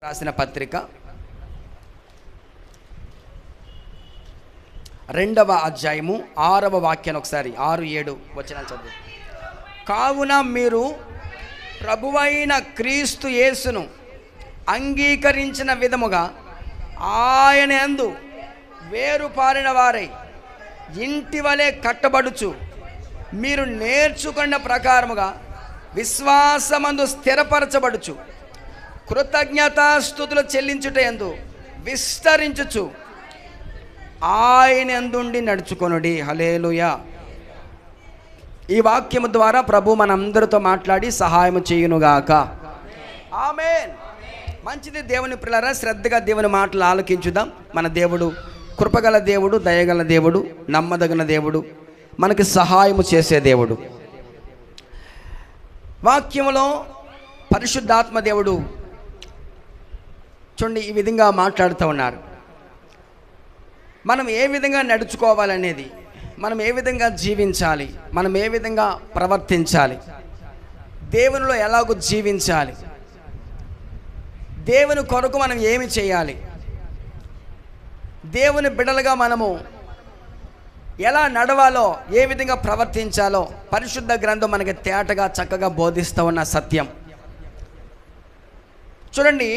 రాసిన పత్రిక 2వ అధ్యాయము 6వ వాక్యాన్ని ఒకసారి 6-7 వచనాలు చదువు. కావున మీరు ప్రభువైన క్రీస్తు యేసును అంగీకరించిన విధముగా ఆయన యందు వేరుపారిన వారై ఇంటి వలె కట్టబడుచు మీరు నేర్చుకున్న ప్రకారముగా విశ్వాసమందు స్థిరపరచబడుచు కృతజ్ఞతాస్తుతులు చెల్లించుటయందు విస్తరించుచు ఆయన యందుండి నడుచుకొనుడి. హల్లెలూయా. ఈ వాక్యము ద్వారా ప్రభు మనందరితో మాట్లాడి సహాయం చేయునుగాక. ఆమేన్. మంచిది దేవుని పిల్లరా, శ్రద్ధగా దేవుని మాటలు ఆలకించుదాం. మన దేవుడు కృపగల దేవుడు, దయగల దేవుడు, నమ్మదగిన దేవుడు, మనకి సహాయము చేసే దేవుడు. వాక్యములో పరిశుద్ధాత్మ దేవుడు చూడండి ఈ విధంగా మాట్లాడుతూ ఉన్నారు. మనం ఏ విధంగా నడుచుకోవాలనేది, మనం ఏ విధంగా జీవించాలి, మనం ఏ విధంగా ప్రవర్తించాలి, దేవునిలో ఎలాగో జీవించాలి, దేవుని కొరకు మనం ఏమి చేయాలి, దేవుని బిడ్డలుగా మనము ఎలా నడవాలో, ఏ విధంగా ప్రవర్తించాలో పరిశుద్ధ గ్రంథం మనకి తేటగా చక్కగా బోధిస్తూ ఉన్న సత్యం. చూడండి,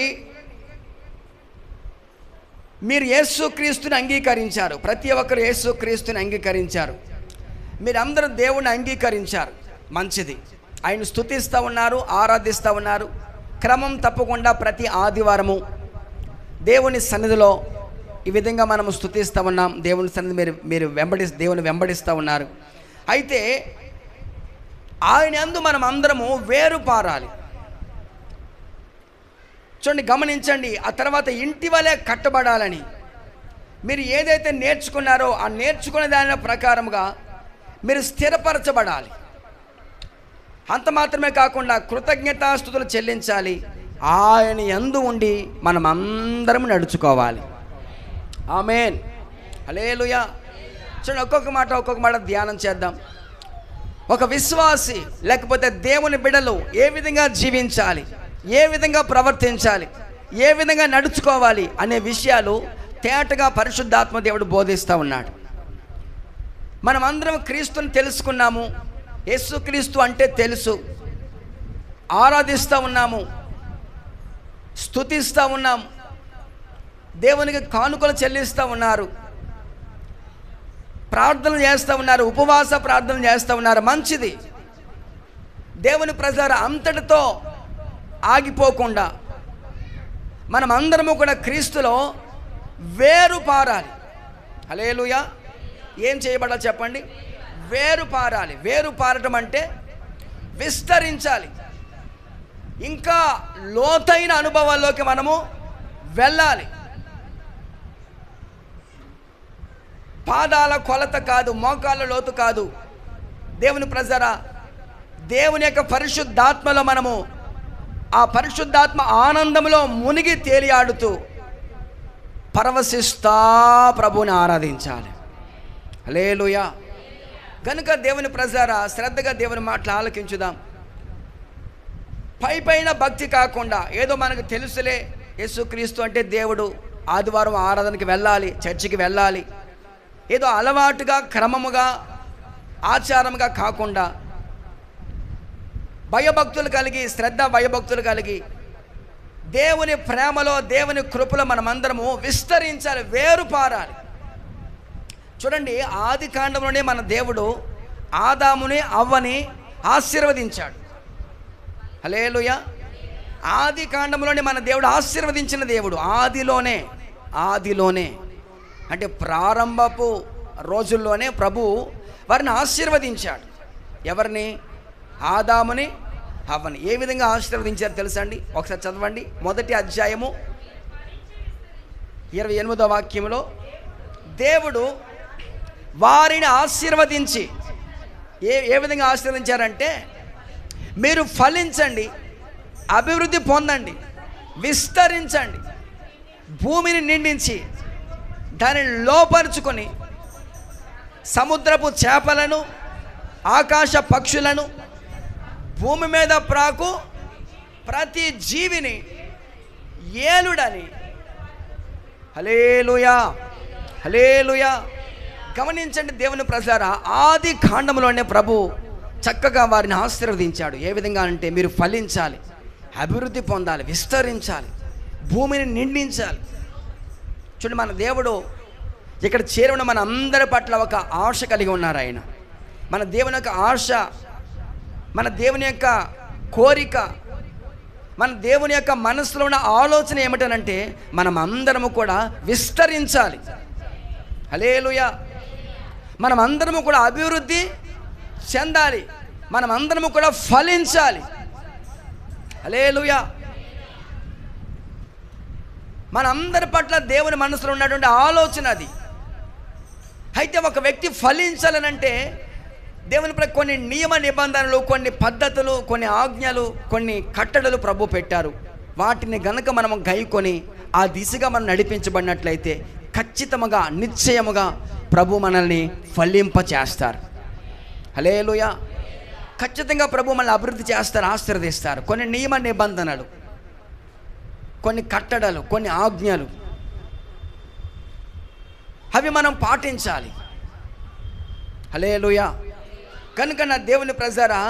మీరు యేసుక్రీస్తుని అంగీకరించారు. ప్రతి ఒక్కరు యేసుక్రీస్తుని అంగీకరించారు. మీరందరూ దేవుణ్ణి అంగీకరించారు. మంచిది. ఆయన స్తుతిస్తూ ఉన్నారు, ఆరాధిస్తూ ఉన్నారు. క్రమం తప్పకుండా ప్రతి ఆదివారము దేవుని సన్నిధిలో ఈ విధంగా మనము స్తుతిస్తూ ఉన్నాం. దేవుని సన్నిధి మీరు దేవుని వెంబడిస్తూ ఉన్నారు. అయితే ఆయన యందు మనం అందరము వేరుపారాలి. చూడండి, గమనించండి. ఆ తర్వాత ఇంటి వలె కట్టబడాలని మీరు ఏదైతే నేర్చుకున్నారో ఆ నేర్చుకునే దాని ప్రకారముగా మీరు స్థిరపరచబడాలి. అంత మాత్రమే కాకుండా కృతజ్ఞతాస్తుతులు చెల్లించాలి. ఆయన యందు ఉండి మనం అందరం నడుచుకోవాలి. ఆమేన్. హల్లెలూయా. చూడండి, ఒక్కొక్క మాట ధ్యానం చేద్దాం. ఒక విశ్వాసి లేకపోతే దేవుని బిడ్డలు ఏ విధంగా జీవించాలి, ఏ విధంగా ప్రవర్తించాలి, ఏ విధంగా నడుచుకోవాలి అనే విషయాలు తేటగా పరిశుద్ధాత్మ దేవుడు బోధిస్తూ ఉన్నాడు. మనం అందరం క్రీస్తుని తెలుసుకున్నాము. యేసుక్రీస్తు అంటే తెలుసు. ఆరాధిస్తూ ఉన్నాము, స్తుతిస్తూ ఉన్నాము, దేవునికి కానుకలు చెల్లిస్తూ ఉన్నారు, ప్రార్థనలు చేస్తూ ఉన్నారు, ఉపవాస ప్రార్థనలు చేస్తూ ఉన్నారు. మంచిది. దేవుని ప్రజలు అంతటితో ఆగిపోకుండా మనం అందరము కూడా క్రీస్తులో వేరు పారాలి. హల్లెలూయా. ఏం చేయబడాలి చెప్పండి? వేరు పారాలి. వేరు పారటం అంటే విస్తరించాలి. ఇంకా లోతైన అనుభవాల్లోకి మనము వెళ్ళాలి. పాదాల కొలత కాదు, మోకాళ్ళ లోతు కాదు. దేవుని ప్రజరా, దేవుని యొక్క పరిశుద్ధాత్మలో మనము ఆ పరిశుద్ధాత్మ ఆనందంలో మునిగి తేలియాడుతూ పరవశిస్తా ప్రభువుని ఆరాధించాలి. హల్లెలూయా. కనుక దేవుని ప్రజరా, శ్రద్ధగా దేవుని మాటలు ఆలకించుదాం. పైపైన భక్తి కాకుండా ఏదో మనకు తెలుసులే, యేసుక్రీస్తు అంటే దేవుడు, ఆదివారం ఆరాధనకి వెళ్ళాలి, చర్చికి వెళ్ళాలి, ఏదో అలవాటుగా క్రమముగా ఆచారముగా కాకుండా భయభక్తులు కలిగి, శ్రద్ధ భయభక్తులు కలిగి దేవుని ప్రేమలో, దేవుని కృపలో మనమందరము విస్తరించాలి, వేరుపారాలి. చూడండి, ఆది కాండంలోనే మన దేవుడు ఆదాముని అవ్వని ఆశీర్వదించాడు. హల్లెలూయా. ఆది కాండంలోనే మన దేవుడు ఆశీర్వదించిన దేవుడు. ఆదిలోనే అంటే ప్రారంభపు రోజుల్లోనే ప్రభు వారిని ఆశీర్వదించాడు. ఎవరిని? ఆదాముని అవ్వని. ఏ విధంగా ఆశీర్వదించారు తెలుసా అండి? ఒకసారి చదవండి. 1వ అధ్యాయము 28వ వాక్యంలో దేవుడు వారిని ఆశీర్వదించి ఏ విధంగా ఆశీర్వదించారంటే, మీరు ఫలించండి, అభివృద్ధి పొందండి, విస్తరించండి, భూమిని నిండించి దానిని లోపరుచుకొని సముద్రపు చేపలను, ఆకాశ పక్షులను, భూమి మీద ప్రాకు ప్రతి జీవిని ఏలుడని. హల్లెలూయా, హల్లెలూయా. గమనించండి దేవుని ప్రజలారా, ఆది కాండంలోనే ప్రభు చక్కగా వారిని ఆశీర్వదించాడు. ఏ విధంగా అంటే మీరు ఫలించాలి, అభివృద్ధి పొందాలి, విస్తరించాలి, భూమిని నిండించాలి. చూడండి, మన దేవుడు ఇక్కడ చేరిన మన అందరి పట్ల ఒక ఆశ కలిగి ఉన్నారు. ఆయన మన దేవుని యొక్క ఆశ, మన దేవుని యొక్క కోరిక, మన దేవుని యొక్క మనసులో ఉన్న ఆలోచన ఏమిటనంటే మనం అందరము కూడా విస్తరించాలి. హల్లెలూయా. మనం అందరము కూడా అభివృద్ధి చెందాలి, మనం అందరము కూడా ఫలించాలి. హల్లెలూయా. మనందరి పట్ల దేవుని మనసులో ఉన్నటువంటి ఆలోచన అది. అయితే ఒక వ్యక్తి ఫలించాలనంటే దేవుని పట్ల కొన్ని నియమ నిబంధనలు, కొన్ని పద్ధతులు, కొన్ని ఆజ్ఞలు, కొన్ని కట్టడలు ప్రభు పెట్టారు. వాటిని గనక మనం గైకొని ఆ దిశగా మనం నడిపించబడినట్లయితే ఖచ్చితంగా, నిశ్చయముగా ప్రభు మనల్ని ఫలింప చేస్తారు. హల్లెలూయా. ఖచ్చితంగా ప్రభు మనల్ని అభివృద్ధి చేస్తారు, ఆశీర్వదిస్తారు. కొన్ని నియమ నిబంధనలు, కొన్ని కట్టడలు, కొన్ని ఆజ్ఞలు, అవి మనం పాటించాలి. హల్లెలూయా. కనుక నా దేవుని ప్రజలారా,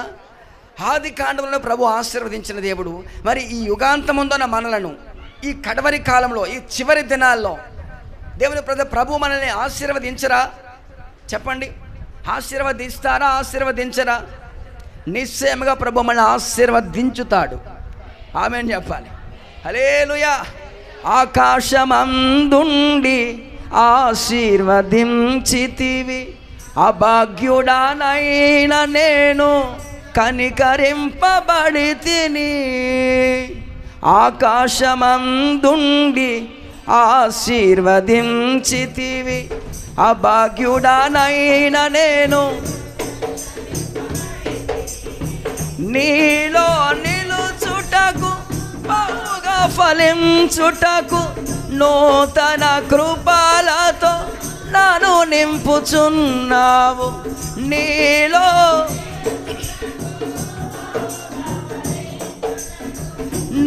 ఆది కాండంలో ప్రభు ఆశీర్వదించిన దేవుడు మరి ఈ యుగాంతముందున్న మనలను, ఈ కడవరి కాలంలో, ఈ చివరి దినాల్లో దేవుని ప్రభు మనల్ని ఆశీర్వదించరా? చెప్పండి, ఆశీర్వదిస్తారా? ఆశీర్వదించరా? నిశ్చయముగా ప్రభు మనల్ని ఆశీర్వదించుతాడు. ఆమేన్ చెప్పాలి. హల్లెలూయా. ఆకాశమందుండి ఆశీర్వదించితివి, అభాగ్యుడానైన నేను కనికరింపబడితిని. ఆకాశమందుండి ఆశీర్వదించితివి, అభాగ్యుడానైన నేను నీలో నిలుచుటకు, బహుగా ఫలించుటకు నూతన కృపలతో నన్ను నింపుచున్నావు. నీలో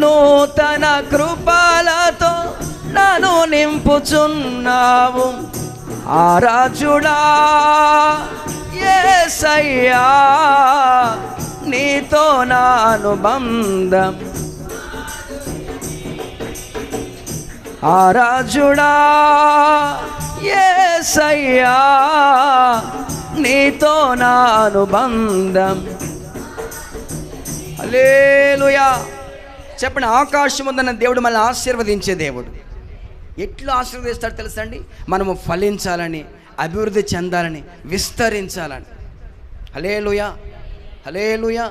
నూతన కృపలతో నన్ను నింపుచున్నావు. ఆరాజుడా యేసయ్యా, నీతో నా అనుబంధం. ఆరాజుడా యేసయ్యా, నీతో నా అనుబంధం. హల్లెలూయా. చెప్పండి, ఆకాశం ఉందన్న దేవుడు మనల్ని ఆశీర్వదించే దేవుడు. ఎట్లా ఆశీర్వదిస్తాడు తెలుసండి? మనము ఫలించాలని, అభివృద్ధి చెందాలని, విస్తరించాలని. హల్లెలూయా, హల్లెలూయా.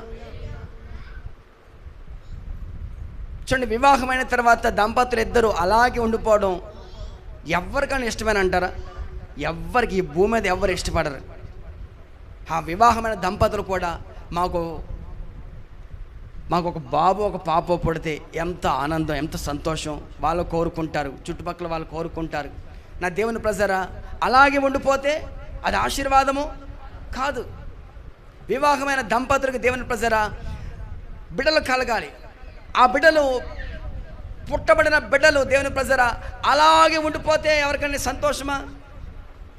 చూడండి, వివాహమైన తర్వాత దంపతులు ఇద్దరు అలాగే ఉండిపోవడం ఎవరికైనా ఇష్టమని అంటారా? ఎవ్వరికి ఈ భూమి మీద ఎవరు ఇష్టపడరు. ఆ వివాహమైన దంపతులు కూడా మాకు ఒక బాబు ఒక పాప పుడితే ఎంత ఆనందం, ఎంత సంతోషం వాళ్ళు కోరుకుంటారు, చుట్టుపక్కల వాళ్ళు కోరుకుంటారు. నా దేవుని ప్రజరా, అలాగే ఉండిపోతే అది ఆశీర్వాదము కాదు. వివాహమైన దంపతులకు దేవుని ప్రజరా బిడ్డలు కలగాలి. ఆ బిడ్డలు, పుట్టబడిన బిడ్డలు దేవుని ప్రజరా అలాగే ఉండిపోతే ఎవరికైనా సంతోషమా?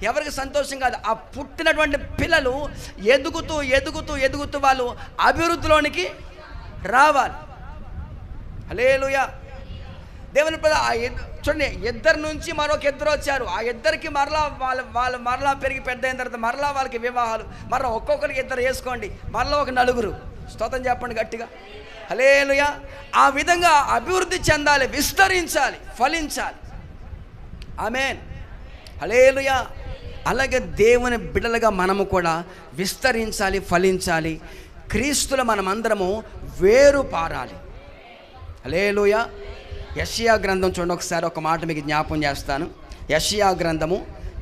ఎవరికి సంతోషం కాదు. ఆ పుట్టినటువంటి పిల్లలు ఎదుగుతూ ఎదుగుతూ ఎదుగుతూ వాళ్ళు అభివృద్ధిలోనికి రావాలి. హల్లెలూయా. దేవుని ప్రజలు చూడండి, ఇద్దరు నుంచి మరొక ఇద్దరు వచ్చారు. ఆ ఇద్దరికి మరలా వాళ్ళు మరలా పెరిగి పెద్ద అయిన తర్వాత మరలా వాళ్ళకి వివాహాలు, మరలా ఒక్కొక్కరికి ఇద్దరు వేసుకోండి, మరలా ఒక నలుగురు. స్తోత్రం చెప్పండి గట్టిగా. హల్లెలూయా. ఆ విధంగా అభివృద్ధి చెందాలి, విస్తరించాలి, ఫలించాలి. ఆమేన్. హల్లెలూయా. అలాగే దేవుని బిడ్డలుగా మనము కూడా విస్తరించాలి, ఫలించాలి. క్రీస్తులో మనమందరము వేరు పారాలి. హల్లెలూయా. యెషయా గ్రంథం చూడండి ఒకసారి, ఒక మాట మీకు జ్ఞాపం చేస్తాను. యెషయా గ్రంథము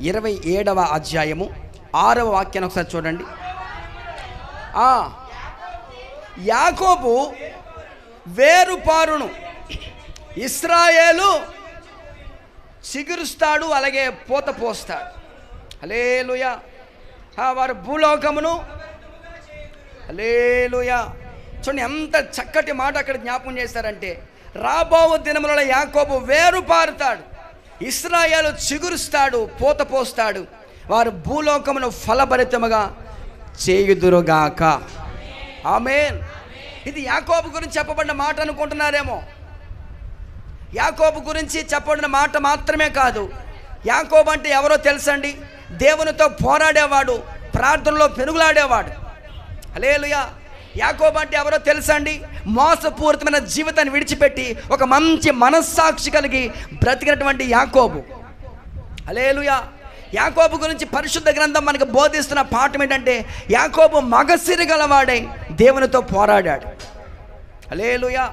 27వ అధ్యాయము 6వ వాక్యాన్ని ఒకసారి చూడండి. యాకోబు వేరుపారును, ఇశ్రాయేలు చిగురుస్తాడు, అలాగే పూత పోస్తాడు. హల్లెలూయా. వారు భూలోకమును, హల్లెలూయా. చూడండి ఎంత చక్కటి మాట అక్కడ జ్ఞాపకం చేశారంటే, రాబో దినములలో యాకోబు వేరు పారుతాడు, ఇశ్రాయేలు చిగురుస్తాడు, పూత పోస్తాడు, వారు భూలోకమును ఫలభరితముగా చేయుదురుగాక. ఆమేన్. ఇది యాకోబు గురించి చెప్పబడిన మాట అనుకుంటున్నారేమో. యాకోబు గురించి చెప్పబడిన మాట మాత్రమే కాదు. యాకోబు అంటే ఎవరో తెలుసండి? దేవునితో పోరాడేవాడు, ప్రార్థనలో పెనుగులాడేవాడు. హల్లెలూయా. యాకోబు అంటే ఎవరో తెలుసండి? మోసపూరితమైన జీవితాన్ని విడిచిపెట్టి ఒక మంచి మనస్సాక్షి కలిగి బ్రతికినటువంటి యాకోబు. హల్లెలూయా. యాకోబు గురించి పరిశుద్ధ గ్రంథం మనకు బోధిస్తున్న పాఠం ఏంటంటే, యాకోబు మగసిరి గలవాడై దేవునితో పోరాడాడు. హల్లెలూయా.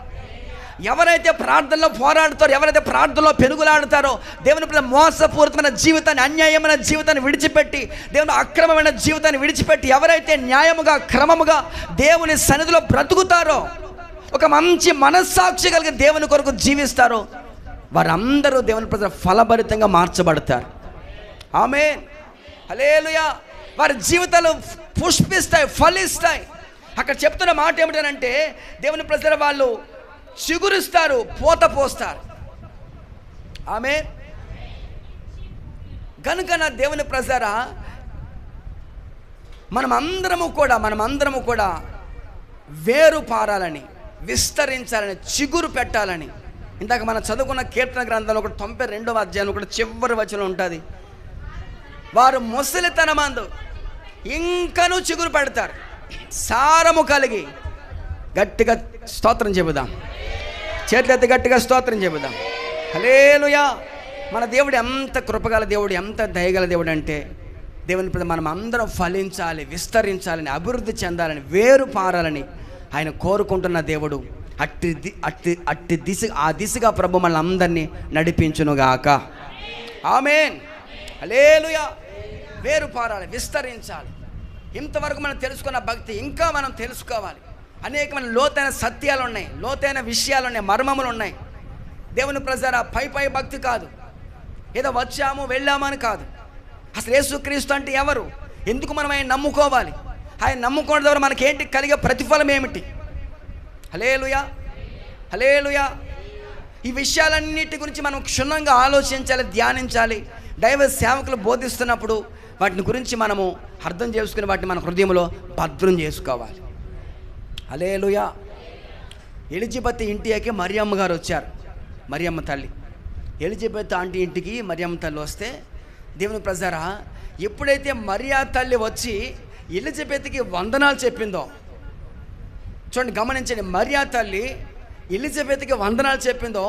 ఎవరైతే ప్రార్థనలో పోరాడుతారో, ఎవరైతే ప్రార్థనలో పెనుగులాడుతారో, దేవుని ప్రతి మోసపూరితమైన జీవితాన్ని, అన్యాయమైన జీవితాన్ని విడిచిపెట్టి, దేవుని అక్రమమైన జీవితాన్ని విడిచిపెట్టి ఎవరైతే న్యాయముగా క్రమముగా దేవుని సన్నిధిలో బ్రతుకుతారో, ఒక మంచి మనస్సాక్షి కలిగి దేవుని కొరకు జీవిస్తారో, వారందరూ దేవుని ప్రతి ఫలభరితంగా మార్చబడతారు. ఆమేన్. హల్లెలూయా. వారి జీవితాలు పుష్పిస్తాయి, ఫలిస్తాయి. అక్కడ చెప్తున్న మాట ఏమిటంటే, దేవుని ప్రజల వాళ్ళు చిగురుస్తారు, పూత పోస్తారు. ఆమేన్. కనుక నా దేవుని ప్రజరా, మనమందరము కూడా వేరు పారాలని, విస్తరించాలని, చిగురు పెట్టాలని. ఇందాక మనం చదువుకున్న కీర్తన గ్రంథంలో 92వ అధ్యాయం ఒకటి చివరి వచనం ఉంటుంది. వారు ముసలితనమందు ఇంకనూ చిగురు పెడతారు, సారము కలిగి. గట్టిగా స్తోత్రం చెబుదాం, చేతులెత్తి గట్టిగా స్తోత్రం చెబుదాం. హల్లెలూయా. మన దేవుడు ఎంత కృపగల దేవుడు, ఎంత దయగల దేవుడు అంటే, దేవుని మనం అందరం ఫలించాలి, విస్తరించాలని, అభివృద్ధి చెందాలని, వేరు పారాలని ఆయన కోరుకుంటున్న దేవుడు. అట్టి దిశగా ప్రభు మన అందరినీ నడిపించునుగాక. ఆమేన్. హల్లెలూయా. వేరు పారాలి, విస్తరించాలి. ఇంతవరకు మనం తెలుసుకున్న భక్తి ఇంకా మనం తెలుసుకోవాలి. అనేకమైన లోతైన సత్యాలు ఉన్నాయి, లోతైన విషయాలు ఉన్నాయి, మర్మములు ఉన్నాయి. దేవుని ప్రజారా, పై భక్తి కాదు, ఏదో వచ్చాము వెళ్ళాము అని కాదు. అసలు యేసుక్రీస్తు అంటే ఎవరు? ఎందుకు మనం ఆయన నమ్ముకోవాలి? ఆయన నమ్ముకోవడం ద్వారా మనకేంటి కలిగే ప్రతిఫలం ఏమిటి? హల్లెలూయా. హల్లెలూయా. ఈ విషయాలన్నిటి గురించి మనం క్షుణ్ణంగా ఆలోచించాలి, ధ్యానించాలి. దైవ సేవకులు బోధిస్తున్నప్పుడు వాటిని గురించి మనము అర్థం చేసుకుని వాటిని మన హృదయంలో భద్రం చేసుకోవాలి. హల్లెలూయా. ఎలిజబెత్ ఇంటికి మరియమ్మ గారు వచ్చారు, మరియమ్మ తల్లి. ఎలిజబెత్ ఆంటీ ఇంటికి మరియమ్మ తల్లి వస్తే, దేవుని ప్రజారా, ఎప్పుడైతే మరియా తల్లి వచ్చి ఎలిజబెత్కి వందనాలు చెప్పిందో చూడండి, గమనించండి. మరియా తల్లి ఎలిజబెత్కి వందనాలు చెప్పిందో,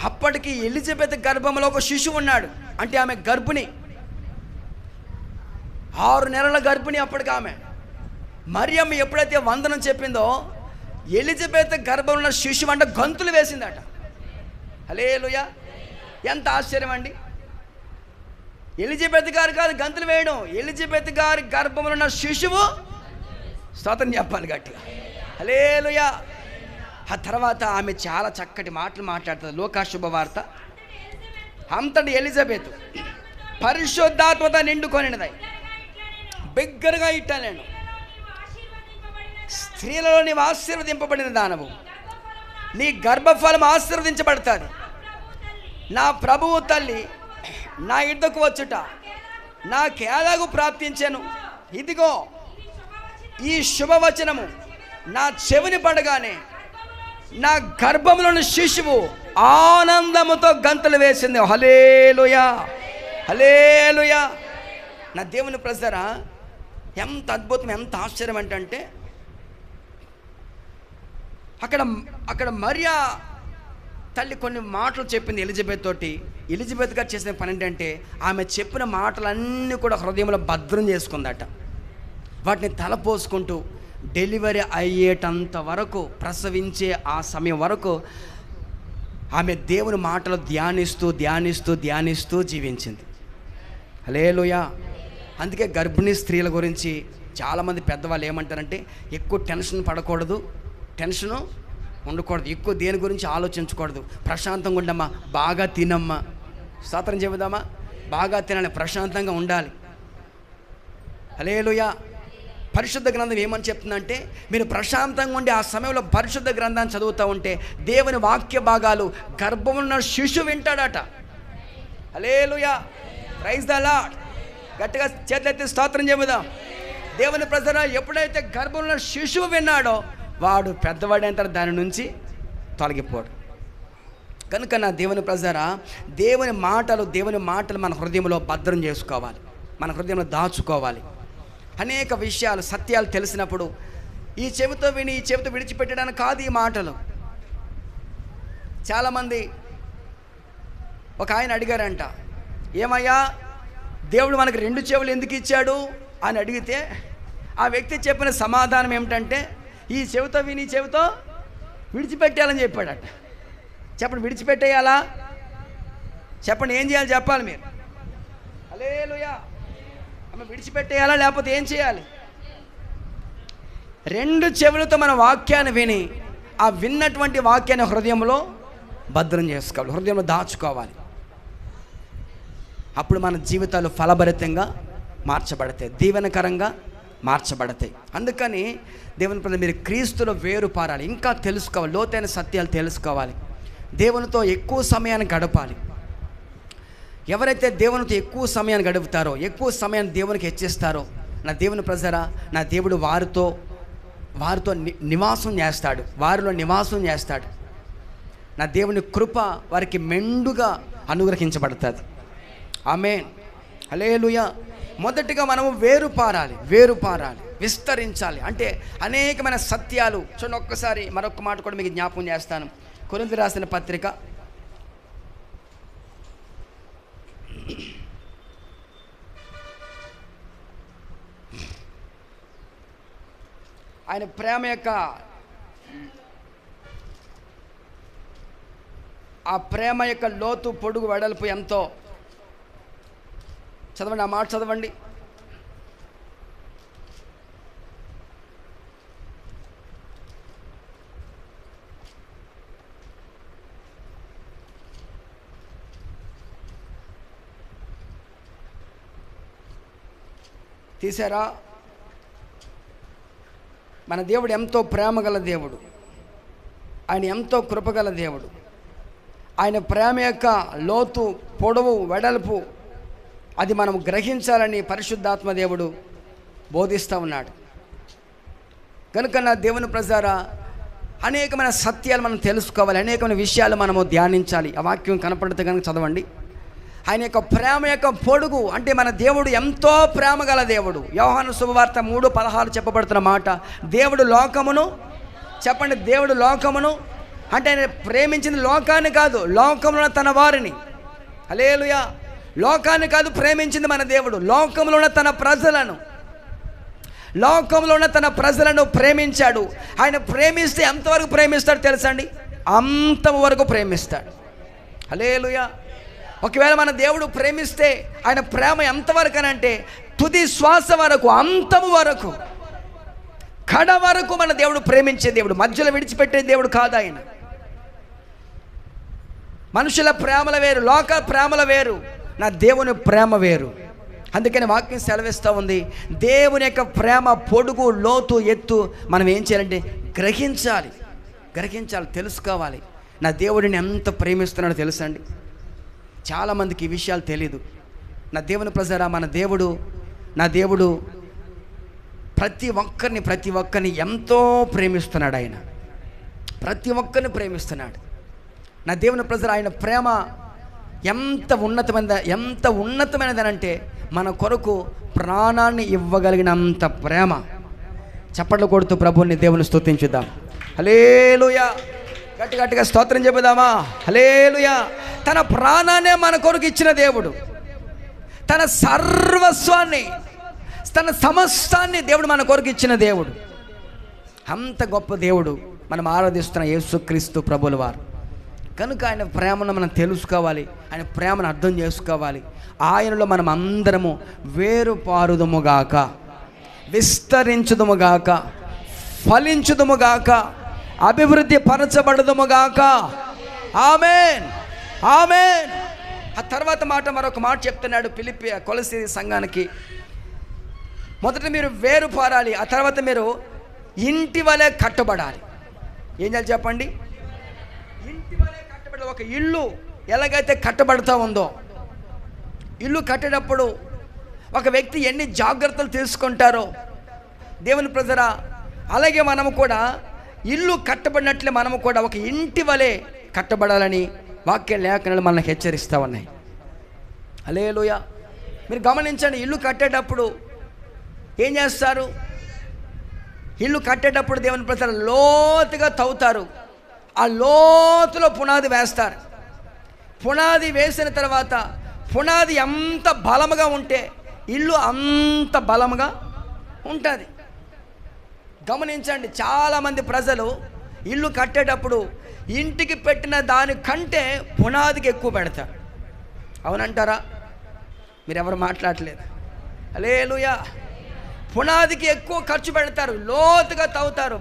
అప్పటికి ఎలిజబెత్ గర్భంలో ఒక శిశువు ఉన్నాడు. అంటే ఆమె గర్భిణి, 6 నెలల గర్భిణి అప్పటికి ఆమె. మరియమ్మ ఎప్పుడైతే వందనం చెప్పిందో, ఎలిజబెత్ గర్భంలో ఉన్న శిశువు అంటే గంతులు వేసిందట. హల్లెలూయా. ఎంత ఆశ్చర్యం అండి. ఎలిజబెత్ గారు కాదు గంతులు వేయడం, ఎలిజబెత్ గారి గర్భంలో ఉన్న శిశువు స్తోత్రం చెప్పాలి గట్టిగా. హల్లెలూయా. ఆ తర్వాత ఆమె చాలా చక్కటి మాటలు మాట్లాడుతుంది. లోకా శుభవార్త. అంతటి ఎలిజబెత్ పరిశుద్ధాత్మత నిండుకొనినదై బిగ్గరగా ఇట్టాను, స్త్రీలలో నీవు ఆశీర్వదింపబడిన దానవు, నీ గర్భఫలం ఆశీర్వదించబడతాది. నా ప్రభువు తల్లి నా ఇద్దకు వచ్చుట నాకేలాగూ ప్రాప్తించాను. ఇదిగో ఈ శుభవచనము నా చెవిని పడగానే నా గర్భంలోని శిశువు ఆనందముతో గంతులు వేసింది. హల్లెలూయా. హల్లెలూయా. నా దేవుని ప్రజరా, ఎంత అద్భుతం, ఎంత ఆశ్చర్యం అంటే అక్కడ మరియా తల్లి కొన్ని మాటలు చెప్పింది ఎలిజబెత్ తోటి. ఎలిజబెత్ గారు చేసిన పని ఏంటంటే, ఆమె చెప్పిన మాటలన్నీ కూడా హృదయంలో భద్రం చేసుకుందట. వాటిని తలపోసుకుంటూ డెలివరీ అయ్యేటంత వరకు, ప్రసవించే ఆ సమయం వరకు ఆమె దేవుని మాటలు ధ్యానిస్తూ ధ్యానిస్తూ ధ్యానిస్తూ జీవించింది. హల్లెలూయా. అందుకే గర్భిణీ స్త్రీల గురించి చాలామంది పెద్దవాళ్ళు ఏమంటారంటే, ఎక్కువ టెన్షన్ పడకూడదు, టెన్షను ఉండకూడదు, ఎక్కువ దేని గురించి ఆలోచించకూడదు, ప్రశాంతంగా ఉండమ్మా, బాగా తినమ్మా. స్తోత్రం చెబుదామా? బాగా తినాలి, ప్రశాంతంగా ఉండాలి. హల్లెలూయా. పరిశుద్ధ గ్రంథం ఏమని చెప్తుందంటే, మీరు ప్రశాంతంగా ఉండి ఆ సమయంలో పరిశుద్ధ గ్రంథాన్ని చదువుతూ ఉంటే దేవుని వాక్య భాగాలు గర్భమున్న శిశువు వింటాడట. హల్లెలూయా, ప్రైజ్ ద లార్డ్. గట్టిగా చేతులెత్తి స్తోత్రం చెబుదాం. దేవుని ప్రజలు ఎప్పుడైతే గర్భంలో శిశువు విన్నాడో వాడు పెద్దవాడైన దాని నుంచి తొలగిపోడు. కనుక నా దేవుని ప్రజరా, దేవుని మాటలు మన హృదయంలో భద్రం చేసుకోవాలి, మన హృదయంలో దాచుకోవాలి. అనేక విషయాలు సత్యాలు తెలిసినప్పుడు ఈ చెవితో విని ఈ చెవితో విడిచిపెట్టడానికి కాదు ఈ మాటలు. చాలామంది ఒక ఆయన అడిగారంట, ఏమయ్యా దేవుడు మనకు 2 చెవులు ఎందుకు ఇచ్చాడు అని అడిగితే ఆ వ్యక్తి చెప్పిన సమాధానం ఏమిటంటే, ఈ చెవితో విని ఈ చెవితో విడిచిపెట్టాలని చెప్పాడట. చెప్పండి, విడిచిపెట్టేయాలా? చెప్పండి, ఏం చేయాలి చెప్పాలి మీరు. హల్లెలూయా. అమ్మ, విడిచిపెట్టేయాలా లేకపోతే ఏం చేయాలి? 2 చెవులతో మన వాక్యాన్ని విని ఆ విన్నటువంటి వాక్యాన్ని హృదయంలో భద్రం చేసుకోవాలి, హృదయంలో దాచుకోవాలి. అప్పుడు మన జీవితాలు ఫలభరితంగా మార్చబడతాయి, దీవెనకరంగా మార్చబడతాయి. అందుకని దేవుని ప్రజలు మీరు క్రీస్తులో వేరు పారాలి, ఇంకా తెలుసుకోవాలి, లోతైన సత్యాలు తెలుసుకోవాలి, దేవునితో ఎక్కువ సమయాన్ని గడపాలి. ఎవరైతే దేవునితో ఎక్కువ సమయాన్ని గడుపుతారో, ఎక్కువ సమయాన్ని దేవునికి హెచ్చిస్తారో, నా దేవుని ప్రజరా, నా దేవుడు వారితో నివాసం చేస్తాడు, వారిలో నివాసం చేస్తాడు. నా దేవుని కృప వారికి మెండుగా అనుగ్రహించబడుతుంది. ఆమేన్, హల్లెలూయా. మొదటిగా మనము వేరు పారాలి, విస్తరించాలి. అంటే అనేకమైన సత్యాలు చూడండి. ఒక్కసారి మరొక మాట కూడా మీకు జ్ఞాపకం చేస్తాను. కొరింథీ రాసిన పత్రిక ఆయన ప్రేమ యొక్క ఆ ప్రేమ యొక్క లోతు పొడుగు వెడల్పు ఎంతో చదవండి, ఆ మాట చదవండి. తీసారా? మన దేవుడు ఎంతో ప్రేమగల దేవుడు, ఆయన ఎంతో కృపగల దేవుడు. ఆయన ప్రేమ యొక్క లోతు పొడవు వెడల్పు అది మనం గ్రహించాలని పరిశుద్ధాత్మ దేవుడు బోధిస్తూ ఉన్నాడు. కనుక నా దేవుని ప్రజారా, అనేకమైన సత్యాలు మనం తెలుసుకోవాలి, అనేకమైన విషయాలు మనము ధ్యానించాలి. ఆ వాక్యం కనపడితే కనుక చదవండి. ఆయన యొక్క ప్రేమ యొక్క పొడుగు అంటే మన దేవుడు ఎంతో ప్రేమ గల దేవుడు. యోహాను శుభవార్త 3:16 చెప్పబడుతున్న మాట, దేవుడు లోకమును, చెప్పండి, దేవుడు లోకమును అంటే ఆయన ప్రేమించింది లోకాన్ని కాదు, లోకంలో తన వారిని. హల్లెలూయా. లోకాన్ని కాదు ప్రేమించింది మన దేవుడు, లోకంలో ఉన్న తన ప్రజలను ప్రేమించాడు. ఆయన ప్రేమిస్తే ఎంతవరకు ప్రేమిస్తాడు తెలుసండి? అంతవరకు ప్రేమిస్తాడు. హల్లెలూయా. ఒకవేళ మన దేవుడు ప్రేమిస్తే ఆయన ప్రేమ ఎంతవరకు అని అంటే తుది శ్వాస వరకు, అంతము వరకు, కడ వరకు మన దేవుడు ప్రేమించే దేవుడు, మధ్యలో విడిచిపెట్టే దేవుడు కాదు ఆయన. మనుషుల ప్రేమల వేరు, లోక ప్రేమల వేరు, నా దేవుని ప్రేమ వేరు. అందుకని వాక్యం సెలవిస్తూ ఉంది, దేవుని యొక్క ప్రేమ పొడుగు లోతు ఎత్తు మనం ఏం చేయాలంటే గ్రహించాలి, తెలుసుకోవాలి. నా దేవుడిని ఎంత ప్రేమిస్తున్నాడో తెలుసండి. చాలామందికి ఈ విషయాలు తెలీదు. నా దేవుని ప్రజరా, నా దేవుడు ప్రతి ఒక్కరిని ఎంతో ప్రేమిస్తున్నాడు. ఆయన ప్రతి ఒక్కరిని ప్రేమిస్తున్నాడు. నా దేవుని ప్రజరా, ఆయన ప్రేమ ఎంత ఉన్నతమైనదనంటే మన కొరకు ప్రాణాన్ని ఇవ్వగలిగినంత ప్రేమ. చప్పట్లు కొడుతూ ప్రభువుని దేవుని స్తుతించుదాం. హల్లెలూయా. గట్టిగా స్తోత్రం చెబుదామా? హల్లెలూయా. తన ప్రాణాన్నే మన కొరకు ఇచ్చిన దేవుడు, తన సర్వస్వాన్ని, తన సమస్తాన్ని దేవుడు మన కొరకు ఇచ్చిన దేవుడు. అంత గొప్ప దేవుడు మనం ఆరాధిస్తున్న యేసుక్రీస్తు ప్రభుల వారు. కనుక ఆయన ప్రేమను మనం తెలుసుకోవాలి, ఆయన ప్రేమను అర్థం చేసుకోవాలి. ఆయనలో మనం అందరము వేరుపారుదుముగాక, విస్తరించుదుముగాక, ఫలించుదుముగాక, అభివృద్ధి పరచబడదుముగాక. ఆమేన్, ఆమేన్. ఆ తర్వాత మాట మరొక మాట చెప్తున్నాడు కొలస్సీ సంఘానికి. మొదట మీరు వేరు పారాలి, ఆ తర్వాత మీరు ఇంటి వలె కట్టబడాలి. ఏం చేయాలి చెప్పండి? ఇంటి వలె కట్టబడాలి. ఒక ఇల్లు ఎలాగైతే కట్టబడుతూ ఉందో, ఇల్లు కట్టేటప్పుడు ఒక వ్యక్తి ఎన్ని జాగ్రత్తలు తీసుకుంటారో దేవుని ప్రజరా, అలాగే మనము కూడా ఇల్లు కట్టబడినట్లే మనము కూడా ఒక ఇంటి వలె కట్టబడాలని వాక్య లేఖనాలు మనకు హెచ్చరిస్తూ ఉన్నాయి. హల్లెలూయా. మీరు గమనించండి, ఇల్లు కట్టేటప్పుడు ఏం చేస్తారు? ఇల్లు కట్టేటప్పుడు దేవుని ప్రజలు లోతుగా తవ్వుతారు, ఆ లోతులో పునాది వేస్తారు. పునాది వేసిన తర్వాత పునాది ఎంత బలముగా ఉంటే ఇల్లు అంత బలముగా ఉంటుంది. గమనించండి, చాలామంది ప్రజలు ఇల్లు కట్టేటప్పుడు ఇంటికి పెట్టిన దానికంటే పునాదికి ఎక్కువ పెడతారు. అవునంటారా? మీరెవరు మాట్లాడలేదు. హల్లెలూయా. పునాదికి ఎక్కువ ఖర్చు పెడతారు, లోతుగా తవ్వుతారు,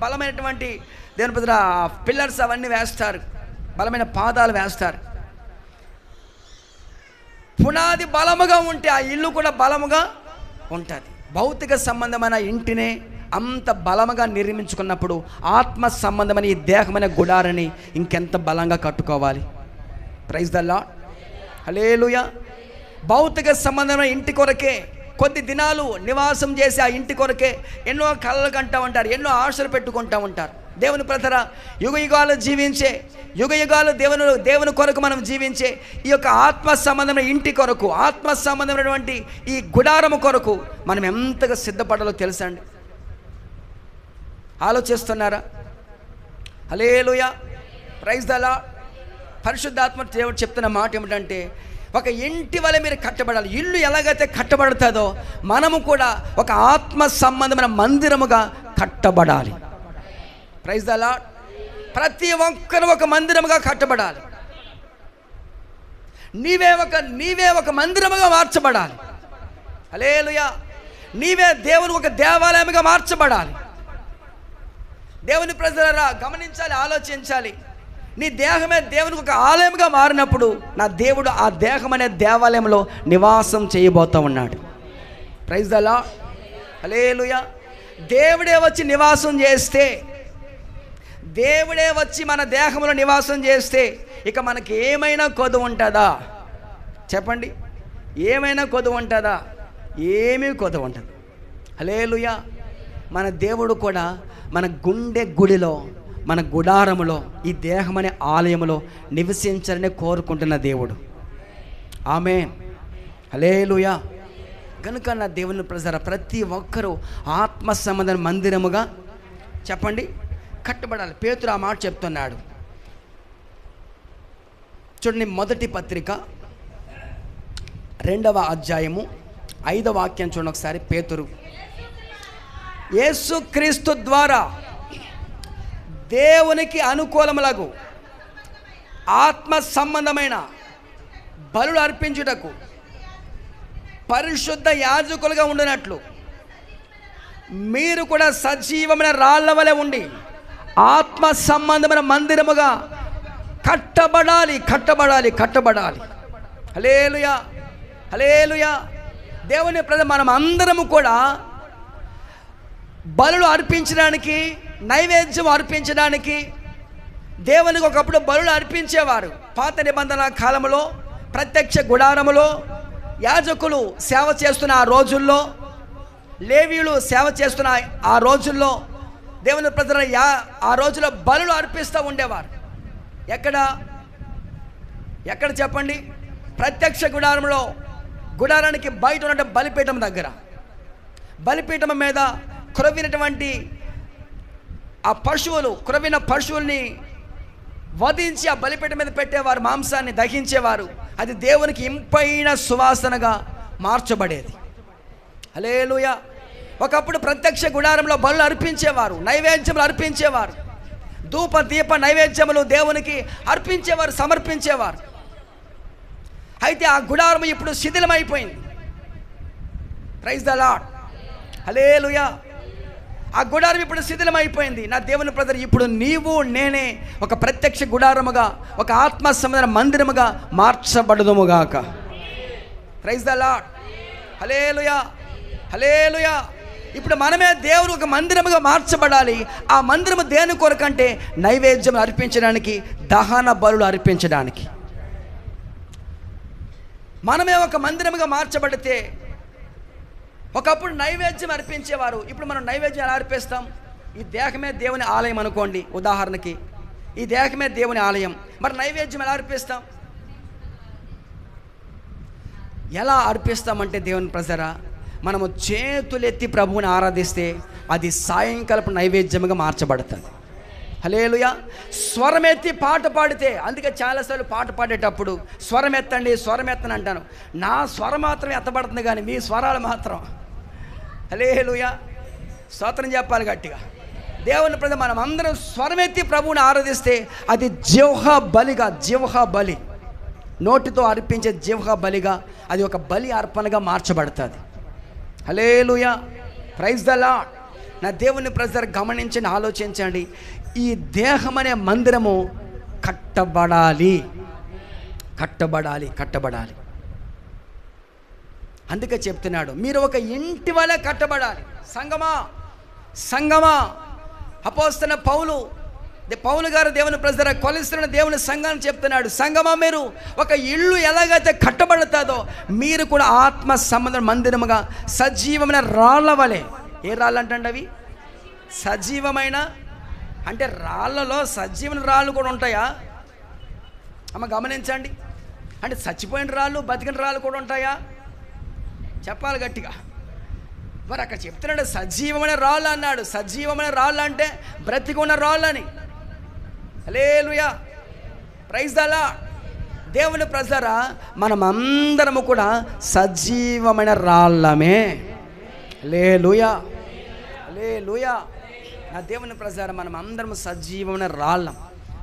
బలమైనటువంటి దేని బదులు పిల్లర్స్ అవన్నీ వేస్తారు, బలమైన పాదాలు వేస్తారు. పునాది బలముగా ఉంటే ఆ ఇల్లు కూడా బలముగా ఉంటుంది. భౌతిక సంబంధమైన ఇంటినే అంత బలముగా నిర్మించుకున్నప్పుడు ఆత్మ సంబంధమైన ఈ దేహమైన గుడారని ఇంకెంత బలంగా కట్టుకోవాలి. Praise the Lord. హల్లెలూయా. భౌతిక సంబంధమైన ఇంటి కొరకే కొద్ది దినాలు నివాసం చేసి ఆ ఇంటి కొరకే ఎన్నో కలలు కంటూ ఉంటారు, ఎన్నో ఆశలు పెట్టుకుంటూ ఉంటారు. దేవుని ప్రజరా, యుగ యుగాలు జీవించే, యుగ యుగాలు దేవుని కొరకు మనం జీవించే ఈ యొక్క ఆత్మ సంబంధమైన ఇంటి కొరకు, ఆత్మ సంబంధమైనటువంటి ఈ గుడారము కొరకు మనం ఎంతగా సిద్ధపడాలో తెలుసా అండి? ఆలోచిస్తున్నారా? హల్లెలూయా. Praise the Lord. పరిశుద్ధాత్మ దేవుడు చెప్తున్న మాట ఏమిటంటే, ఒక ఇంటి వలె మీరు కట్టబడాలి. ఇల్లు ఎలాగైతే కట్టబడుతుందో మనము కూడా ఒక ఆత్మ సంబంధమైన మందిరముగా కట్టబడాలి. Praise the Lord. ప్రతి ఒక్కరు ఒక మందిరముగా కట్టబడాలి. నీవే ఒక మందిరముగా మార్చబడాలి. హల్లెలూయా. నీవే దేవుని ఒక దేవాలయముగా మార్చబడాలి. దేవుని ప్రజలారా గమనించాలి, ఆలోచించాలి. నీ దేహమే దేవునికి ఒక ఆలయంగా మారినప్పుడు నా దేవుడు ఆ దేహం అనే దేవాలయంలో నివాసం చేయబోతూ ఉన్నాడు. Praise the Lord. హల్లెలూయా. దేవుడే వచ్చి నివాసం చేస్తే, దేవుడే వచ్చి మన దేహంలో నివాసం చేస్తే ఇక మనకి ఏమైనా కొదువు ఉంటుందా చెప్పండి? ఏమైనా కొదువు ఉంటుందా? ఏమీ కొదువు ఉంటుంది. హల్లెలూయా. మన దేవుడు కూడా మన గుండె గుడిలో, మన గుడారములో, ఈ దేహం అనే ఆలయములో నివసించాలని కోరుకుంటున్న దేవుడు. ఆమేన్. హల్లెలూయా. కనుక నా దేవుని ప్రజల ప్రతి ఒక్కరూ ఆత్మ సంబంధ మందిరముగా చెప్పండి కట్టబడాలి. పేతురు ఆ మాట చెప్తున్నాడు. చూడండి, మొదటి పత్రిక 2వ అధ్యాయము 5వ వాక్యం చూడండి ఒకసారి. పేతురు, యేసుక్రీస్తు ద్వారా దేవునికి అనుకూలములకు ఆత్మ సంబంధమైన బలులు అర్పించుటకు పరిశుద్ధ యాజకులుగా ఉండినట్లు మీరు కూడా సజీవమైన రాళ్ల వలె ఉండి ఆత్మ సంబంధమైన మందిరముగా కట్టబడాలి. హల్లెలూయా. హల్లెలూయా. దేవుని ప్రజలు మనం అందరము కూడా బలులు అర్పించడానికి, నైవేద్యం అర్పించడానికి దేవునికి ఒకప్పుడు బలులు అర్పించేవారు. పాత నిబంధన కాలంలో ప్రత్యక్ష గుడారములో యాజకులు సేవ చేస్తున్న ఆ రోజుల్లో, లేవీయులు సేవ చేస్తున్న ఆ రోజుల్లో దేవుని ప్రజల ఆ రోజుల్లో బలులు అర్పిస్తూ ఉండేవారు. ఎక్కడ చెప్పండి? ప్రత్యక్ష గుడారంలో, గుడారానికి బయట ఉన్న బలిపీఠం దగ్గర, బలిపీఠం మీద క్రొవ్వినటువంటి ఆ క్రొవ్విన పశువుల్ని వధించి ఆ బలిపీఠం మీద పెట్టేవారు, మాంసాన్ని దహించేవారు. అది దేవునికి ఇంపైన సువాసనగా మార్చబడేది. హల్లెలూయా. ఒకప్పుడు ప్రత్యక్ష గుడారంలో బలులు అర్పించేవారు, నైవేద్యములు అర్పించేవారు, ధూప దీప నైవేద్యములు దేవునికి అర్పించేవారు, సమర్పించేవారు. అయితే ఆ గుడారం ఇప్పుడు శిథిలమైపోయింది. Praise the Lord. హల్లెలూయా. ఆ గుడారం ఇప్పుడు శిథిలమైపోయింది. నా దేవుని ప్రజలు, ఇప్పుడు నీవు నేనే ఒక ప్రత్యక్ష గుడారముగా, ఒక ఆత్మ సంబంధ మందిరముగా మార్చబడదుముగాక. Praise the Lord. Hallelujah. Hallelujah. ఇప్పుడు మనమే దేవుడు ఒక మందిరముగా మార్చబడాలి. ఆ మందిరము దేని కొరకంటే నైవేద్యం అర్పించడానికి, దహన బలులు అర్పించడానికి. మనమే ఒక మందిరముగా మార్చబడితే, ఒకప్పుడు నైవేద్యం అర్పించేవారు, ఇప్పుడు మనం నైవేద్యం ఎలా అర్పిస్తాం? ఈ దేహమే దేవుని ఆలయం అనుకోండి, ఉదాహరణకి ఈ దేహమే దేవుని ఆలయం. మరి నైవేద్యం ఎలా అర్పిస్తాం? ఎలా అర్పిస్తామంటే దేవుని ప్రజరా, మనము చేతులెత్తి ప్రభువుని ఆరాధిస్తే అది సాయంకాలపు నైవేద్యముగా మార్చబడుతుంది. హల్లెలూయా. స్వరమెత్తి పాట పాడితే, అందుకే చాలాసార్లు పాట పాడేటప్పుడు స్వరం ఎత్తండి, స్వరం ఎత్తని అంటాను. నా స్వరం మాత్రం ఎత్తబడుతుంది, కానీ మీ స్వరాలు మాత్రం హల్లెలూయా స్తోత్రం చెప్పాలి గట్టిగా. దేవుని ప్రజలు మనం అందరం స్వరమెత్తి ప్రభువుని ఆరాధిస్తే అది జిహ్వ బలిగా, జిహ్వ బలి, నోటితో అర్పించే జిహ్వ బలిగా అది ఒక బలి అర్పణగా మార్చబడుతుంది. హల్లెలూయా, ప్రైజ్ ద లార్డ్. నా దేవుని ప్రజలు గమనించండి, ఆలోచించండి. ఈ దేహం అనే మందిరము కట్టబడాలి, కట్టబడాలి, కట్టబడాలి. అందుకే చెప్తున్నాడు, మీరు ఒక ఇంటి వలె కట్టబడాలి. సంగమా, సంగమా. అపోస్తలుడైన పౌలు గారు దేవుని ప్రజల కొలిస్తున్న దేవుని సంఘాన్ని చెప్తున్నాడు, సంగమా మీరు ఒక ఇల్లు ఎలాగైతే కట్టబడుతుందో మీరు కూడా ఆత్మ సంబంధ మందిరముగా సజీవమైన రాళ్ళ వలె. ఏ రాళ్ళు అంటే అవి సజీవమైన, అంటే రాళ్ళలో సజీవమైన రాళ్ళు కూడా ఉంటాయా అమ్మ? గమనించండి. అంటే చచ్చిపోయిన రాళ్ళు, బతికిన రాళ్ళు కూడా ఉంటాయా? చెప్పాలి గట్టిగా. మరి అక్కడ చెప్తున్నాడు సజీవమైన రాళ్ళు అన్నాడు. సజీవమైన రాళ్ళు అంటే బ్రతికి ఉన్న రాళ్ళు అని. హల్లెలూయా, ప్రైజ్ ద లార్డ్. దేవుని ప్రజలారా, మనమందరము కూడా సజీవమైన రాళ్ళమే. హల్లెలూయా, హల్లెలూయా. నా దేవుని ప్రజలారా, మనం అందరం సజీవమైన రాళ్ళం.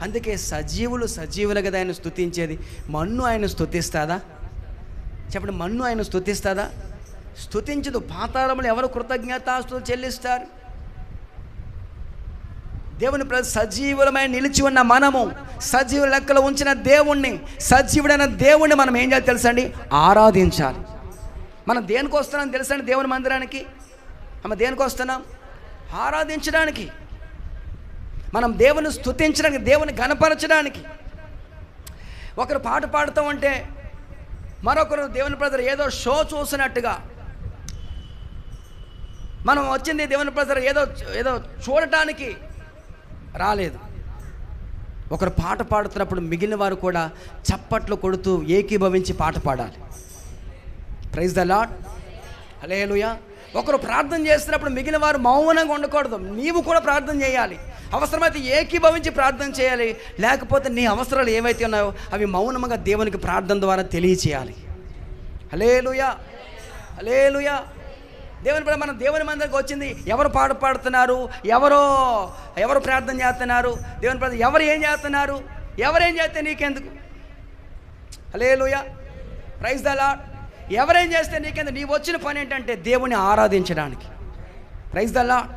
అందుకే సజీవులు కదా ఆయన స్తుతించేది. మన్ను ఆయన స్తుతిస్తుందా? చెప్పండి, మన్ను ఆయన స్తుతిస్తుందా? స్తుతించదు. పాతాళములు ఎవరు కృతజ్ఞతాస్తుతులు చెల్లిస్తారు? దేవుని సజీవులమైన నిలిచి ఉన్న మనము, సజీవ లెక్కలో ఉంచిన దేవుణ్ణి, సజీవుడైన దేవుణ్ణి మనం ఏం చేయాలి తెలుసండి? ఆరాధించాలి. మనం దేనికి వస్తున్నాం తెలుసండి? దేవుని మందిరానికి మనం దేనికి వస్తున్నాం? ఆరాధించడానికి. మనం దేవుని స్తుతించడానికి, దేవుని ఘనపరచడానికి. ఒకరు పాట పాడుతూ ఉంటే మరొకరు దేవుని ప్రజలు ఏదో షో చూసినట్టుగా, మనం వచ్చింది దేవుని ప్రజలు ఏదో చూడటానికి రాలేదు. ఒకరు పాట పాడుతున్నప్పుడు మిగిలిన వారు కూడా చప్పట్లు కొడుతూ ఏకీభవించి పాట పాడాలి. ప్రైజ్ ద లార్డ్, హల్లెలూయా. ఒకరు ప్రార్థన చేస్తున్నప్పుడు మిగిలిన వారు మౌనంగా ఉండకూడదు. నీవు కూడా ప్రార్థన చేయాలి. అవసరమైతే ఏకీభవించి ప్రార్థన చేయాలి. లేకపోతే నీ అవసరాలు ఏవైతే ఉన్నాయో అవి మౌనంగా దేవునికి ప్రార్థన ద్వారా తెలియచేయాలి. హల్లెలూయా, హల్లెలూయా. మనం దేవుని మందిరికి వచ్చింది, ఎవరు పాట పాడుతున్నారు, ఎవరు ప్రార్థన చేస్తున్నారు, దేవుని ప్రజలు ఎవరు ఏం చేస్తున్నారు, ఎవరేం చేస్తే నీకెందుకు? Hallelujah, praise the Lord. ఎవరేం చేస్తే నీకెందుకు? నీవు వచ్చిన పని ఏంటంటే దేవుని ఆరాధించడానికి. Praise the Lord.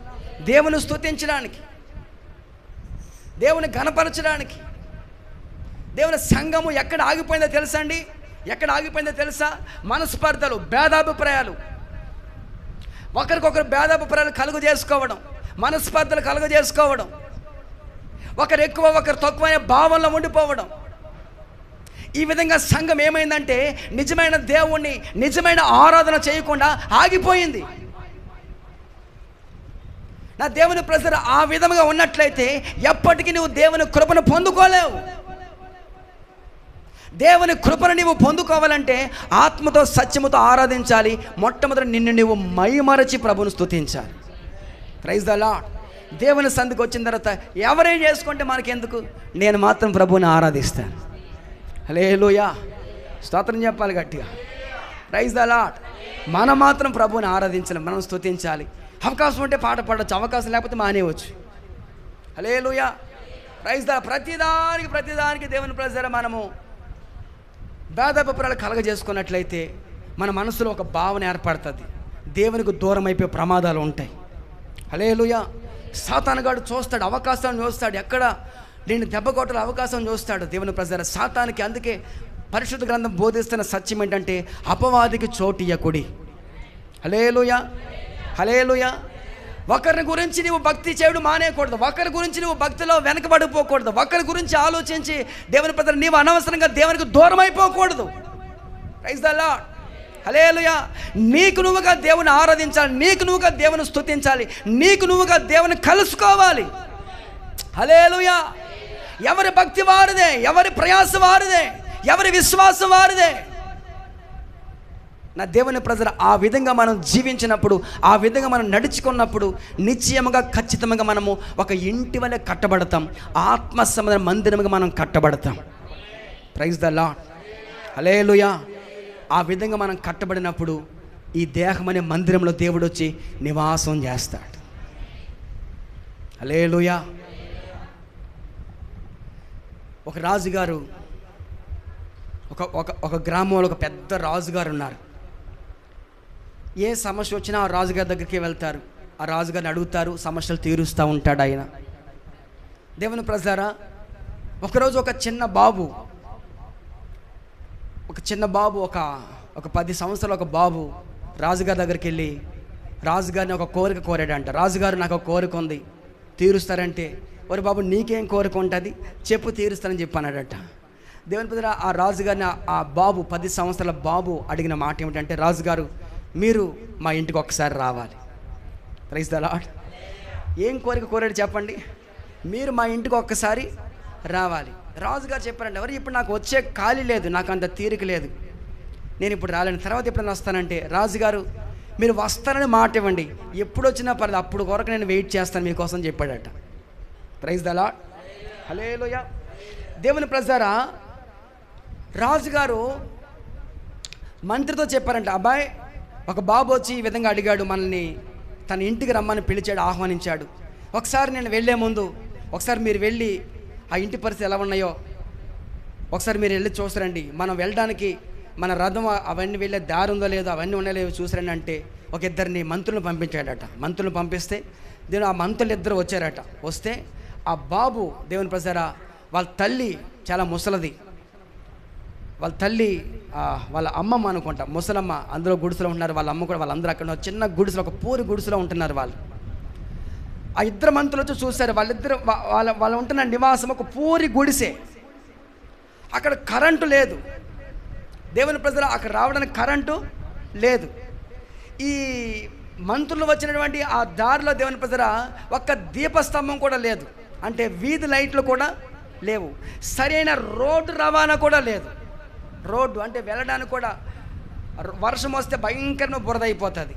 దేవుని స్తుతించడానికి, దేవుని ఘనపరచడానికి. దేవుని సంఘము ఎక్కడ ఆగిపోయిందో తెలుసా అండి? ఎక్కడ ఆగిపోయిందో తెలుసా? మనస్పర్ధలు, భేదాభిప్రాయాలు, ఒకరికొకరు భేదాభిప్రాయాలు కలుగు చేసుకోవడం, మనస్పర్ధలు కలుగు చేసుకోవడం, ఒకరు ఎక్కువ ఒకరు తక్కువ అనే భావంలో ఉండిపోవడం. ఈ విధంగా సంఘం ఏమైందంటే నిజమైన దేవుణ్ణి, నిజమైన ఆరాధన చేయకుండా ఆగిపోయింది. నా దేవుని ప్రజలు ఆ విధంగా ఉన్నట్లయితే ఎప్పటికీ నువ్వు దేవుని కృపను పొందుకోలేవు. దేవుని కృపను నీవు పొందుకోవాలంటే ఆత్మతో సత్యముతో ఆరాధించాలి. మొట్టమొదటి నిన్ను నీవు మైమరచి ప్రభువును స్తుతించాలి. Praise the Lord. దేవుని సంధికి వచ్చిన తర్వాత ఎవరేం చేసుకుంటే మనకెందుకు? నేను మాత్రం ప్రభువుని ఆరాధిస్తాను. హల్లెలూయా, స్తోత్రం చెప్పాలి గట్టిగా. Praise the Lord. మనం మాత్రం ప్రభువుని ఆరాధించాలి, మనం స్తుతించాలి. అవకాశం ఉంటే పాట పాడవచ్చు, అవకాశం లేకపోతే మానేయవచ్చు. హల్లెలూయా, ప్రైజ్ ద. ప్రతిదానికి దేవుని ప్రజలు మనము భేదాభిప్రాయాలు కలగజేసుకున్నట్లయితే మన మనసులో ఒక భావన ఏర్పడుతుంది. దేవునికి దూరం అయిపోయే ప్రమాదాలు ఉంటాయి. హల్లెలూయా. సాతానుగాడు చూస్తాడు, అవకాశాలను చూస్తాడు, ఎక్కడ నేను దెబ్బ కొట్టాల అవకాశం చూస్తాడు. దేవుని ప్రజల సాతానికి అందుకే పరిశుద్ధ గ్రంథం బోధిస్తున్న సత్యం ఏంటంటే అపవాదికి చోటు ఇయ్యకుడి. హల్లెలూయా, హల్లెలూయా. ఒకరి గురించి నువ్వు భక్తి చేయడం మానేయకూడదు. ఒకరి గురించి నువ్వు భక్తిలో వెనకబడిపోకూడదు. ఒకరి గురించి ఆలోచించి దేవుని ప్రజలు నీవు అనవసరంగా దేవునికి దూరం అయిపోకూడదు. ప్రైజ్ ద లార్డ్, హల్లెలూయా. నీకు నువ్వుగా దేవుని ఆరాధించాలి, నీకు నువ్వుగా దేవుని స్తుతించాలి, నీకు నువ్వుగా దేవుని కలుసుకోవాలి. హల్లెలూయా. ఎవరి భక్తి వారిదే, ఎవరి ప్రయాస వారిదే, ఎవరి విశ్వాసం వారిదే. నా దేవుని ప్రజలు ఆ విధంగా మనం జీవించినప్పుడు, ఆ విధంగా మనం నడుచుకున్నప్పుడు నిశ్చయముగా ఖచ్చితంగా మనము ఒక ఇంటి వలె కట్టబడతాం. ఆత్మ సంబంధ మందిరముగా మనం కట్టబడతాం. Praise the Lord, hallelujah. ఆ విధంగా మనం కట్టబడినప్పుడు ఈ దేహం అనే మందిరంలో దేవుడు వచ్చి నివాసం చేస్తాడు. హల్లెలూయా. ఒక రాజుగారు, ఒక గ్రామంలో ఒక పెద్ద రాజుగారు ఉన్నారు. ఏ సమస్య వచ్చినా ఆ రాజుగారి దగ్గరికి వెళ్తారు, ఆ రాజుగారిని అడుగుతారు, సమస్యలు తీరుస్తూ ఉంటాడు ఆయన. దేవుని ప్రజలారా, ఒకరోజు ఒక చిన్న బాబు ఒక 10 సంవత్సరాల ఒక బాబు రాజుగారి దగ్గరికి వెళ్ళి రాజుగారిని ఒక కోరిక కోరాడంట. రాజుగారు నాకు ఒక కోరిక ఉంది, తీరుస్తారంటే, ఒరే బాబు నీకేం కోరిక ఉంటుంది చెప్పు, తీరుస్తానని చెప్పానడట. దేవుని ప్రజలారా, ఆ రాజుగారిని ఆ బాబు 10 సంవత్సరాల బాబు అడిగిన మాట ఏమిటంటే, రాజుగారు మీరు మా ఇంటికి ఒకసారి రావాలి. Praise the Lord. ఏం కోరిక కోరాడు చెప్పండి? మీరు మా ఇంటికి ఒక్కసారి రావాలి. రాజుగారు చెప్పారంటే, ఎవరు ఇప్పుడు నాకు వచ్చే ఖాళీ లేదు, నాకు అంత తీరిక లేదు, నేను ఇప్పుడు రాలేను, తర్వాత ఎప్పుడైనా వస్తానంటే, రాజుగారు మీరు వస్తారని మాట ఇవ్వండి, ఎప్పుడు వచ్చినా పర్లేదు, అప్పుడు కొరకు నేను వెయిట్ చేస్తాను మీకోసం చెప్పాడట. Praise the Lord, hallelujah. దేవుని ప్రజలారా, రాజుగారు మంత్రితో చెప్పారంట, అబ్బాయి ఒక బాబు వచ్చి ఈ విధంగా అడిగాడు, మనల్ని తన ఇంటికి రమ్మని పిలిచాడు, ఆహ్వానించాడు. ఒకసారి నేను వెళ్ళే ముందు ఒకసారి మీరు వెళ్ళి ఆ ఇంటి పరిస్థితి ఎలా ఉన్నాయో ఒకసారి మీరు వెళ్ళి చూసారండి, మనం వెళ్ళడానికి మన రథం అవన్నీ వెళ్ళే దారి ఉందో లేదో అవన్నీ ఉండలేవో చూసారండి అంటే ఒక 2 మంత్రులను పంపించాడట. మంత్రులను పంపిస్తే ఆ మంత్రులు 2 వచ్చారట. వస్తే ఆ బాబు, దేవుని ప్రజలారా, వాళ్ళ తల్లి చాలా ముసలది, వాళ్ళ తల్లి వాళ్ళ అమ్మమ్మ అనుకుంటా, ముసలమ్మ, అందులో గుడిసెలో ఉంటున్నారు. వాళ్ళ అమ్మ కూడా, వాళ్ళందరూ అక్కడ చిన్న గుడిసెలో, ఒక పూరి గుడిసెలో ఉంటున్నారు వాళ్ళు. ఆ 2 మంత్రులు వచ్చి చూశారు, వాళ్ళు ఉంటున్న నివాసం ఒక పూరి గుడిసె, అక్కడ కరెంటు లేదు. దేవుని ప్రజలు అక్కడ రావడానికి కరెంటు లేదు. ఈ మంత్రులు వచ్చినటువంటి ఆ దారిలో దేవుని ప్రజల ఒక్క దీపస్తంభం కూడా లేదు, అంటే వీధి లైట్లు కూడా లేవు, సరైన రోడ్డు రవాణా కూడా లేదు. రోడ్డు అంటే వెళ్ళడానికి కూడా వర్షం వస్తే భయంకరమైన బురద అయిపోతుంది,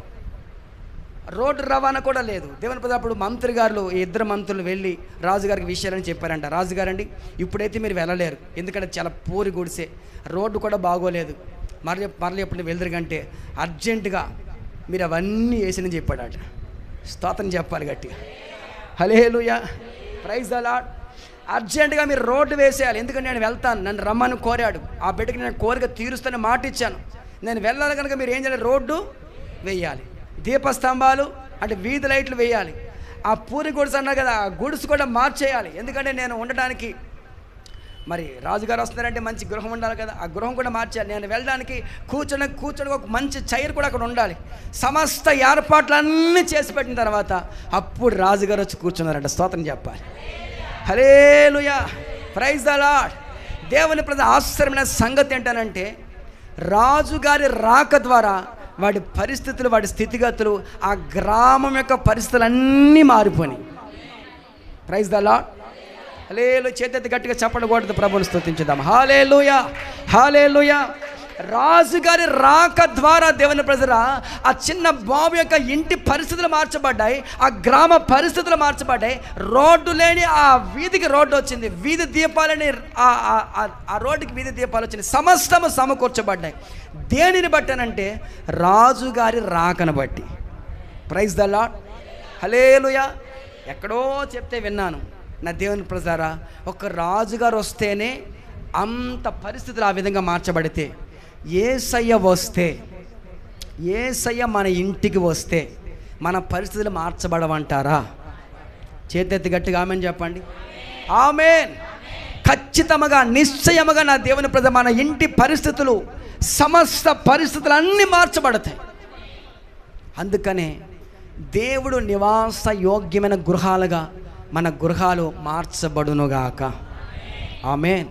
రోడ్డు రవాణా కూడా లేదు. దేవుని ప్రజలు అప్పుడు మంత్రి గారు, ఈ 2 మంత్రులు వెళ్ళి రాజుగారికి విషయాలని చెప్పారంట. రాజుగారండి ఇప్పుడైతే మీరు వెళ్ళలేరు, ఎందుకంటే చాలా పూరి గుడిసే, రోడ్డు కూడా బాగోలేదు, మరలి ఎప్పుడు వెళ్దరుగంటే అర్జెంటుగా మీరు అవన్నీ వేసినని చెప్పాడట. స్తోత్రం చెప్పాలి గట్టిగా, హల్లెలూయా, ప్రైజ్ ద లార్డ్. అర్జెంటుగా మీరు రోడ్డు వేసేయాలి, ఎందుకంటే నేను వెళ్తాను, నన్ను రమ్మని కోరాడు, ఆ బిడ్డకి నేను కోరిక తీరుస్తానని మాట ఇచ్చాను, నేను వెళ్ళాలి కనుక మీరు ఏం చేయాలి, రోడ్డు వేయాలి, దీపస్తంభాలు అంటే వీధి లైట్లు వేయాలి, ఆ పూరి గుడిసె అన్నారు కదా ఆ గుడిసె కూడా మార్చేయాలి, ఎందుకంటే నేను ఉండడానికి మరి రాజుగారు వస్తున్నారంటే మంచి గృహం ఉండాలి కదా, ఆ గృహం కూడా మార్చాలి, నేను వెళ్ళడానికి కూర్చొని ఒక మంచి చైర్ కూడా అక్కడ ఉండాలి. సమస్త ఏర్పాట్లన్నీ చేసి పెట్టిన తర్వాత అప్పుడు రాజుగారు వచ్చి కూర్చున్నారంట. స్తోత్రం చెప్పాలి, హల్లెలూయా, ప్రైజ్ ద లార్డ్. దేవుని ప్రజల ఆశ్చర్యమైన సంగతి ఏంటనంటే రాజుగారి రాక ద్వారా వాడి పరిస్థితులు, వాడి స్థితిగతులు, ఆ గ్రామం యొక్క పరిస్థితులన్నీ మారిపోయినాయి. ప్రైజ్ ద లార్డ్, హల్లెలూయా. చేతెత్తి గట్టిగా చెప్పకూడదు, ప్రభువుని స్తుతించుదాం. హల్లెలూయా, హల్లెలూయా. రాజుగారి రాక ద్వారా దేవుని ప్రజల ఆ చిన్న బాబు యొక్క ఇంటి పరిస్థితులు మార్చబడ్డాయి, ఆ గ్రామ పరిస్థితులు మార్చబడ్డాయి. రోడ్డు లేని ఆ వీధికి రోడ్డు వచ్చింది, వీధి దీపాలని ఆ రోడ్డుకి వీధి దీపాలు వచ్చినాయి, సమస్తము సమకూర్చబడ్డాయి. దేనిని బట్టానంటే రాజుగారి రాకను బట్టి. ప్రైజ్ ద లార్డ్, హల్లెలూయా. ఎక్కడో చెప్తే విన్నాను, నా దేవుని ప్రజలారా, ఒక రాజుగారు వస్తేనే అంత పరిస్థితులు ఆ విధంగా మార్చబడితే, యేసయ్య వస్తే, యేసయ్య మన ఇంటికి వస్తే మన పరిస్థితులు మార్చబడవంటారా? చేతెత్తి గట్టిగా ఆమేన్ చెప్పండి. ఆమేన్. ఖచ్చితంగా, నిశ్చయముగా నా దేవుని ప్రజ మన ఇంటి పరిస్థితులు, సమస్త పరిస్థితులు అన్నీ మార్చబడతాయి. అందుకనే దేవుడు నివాస యోగ్యమైన గృహాలుగా మన గృహాలు మార్చబడునుగాక. ఆమేన్.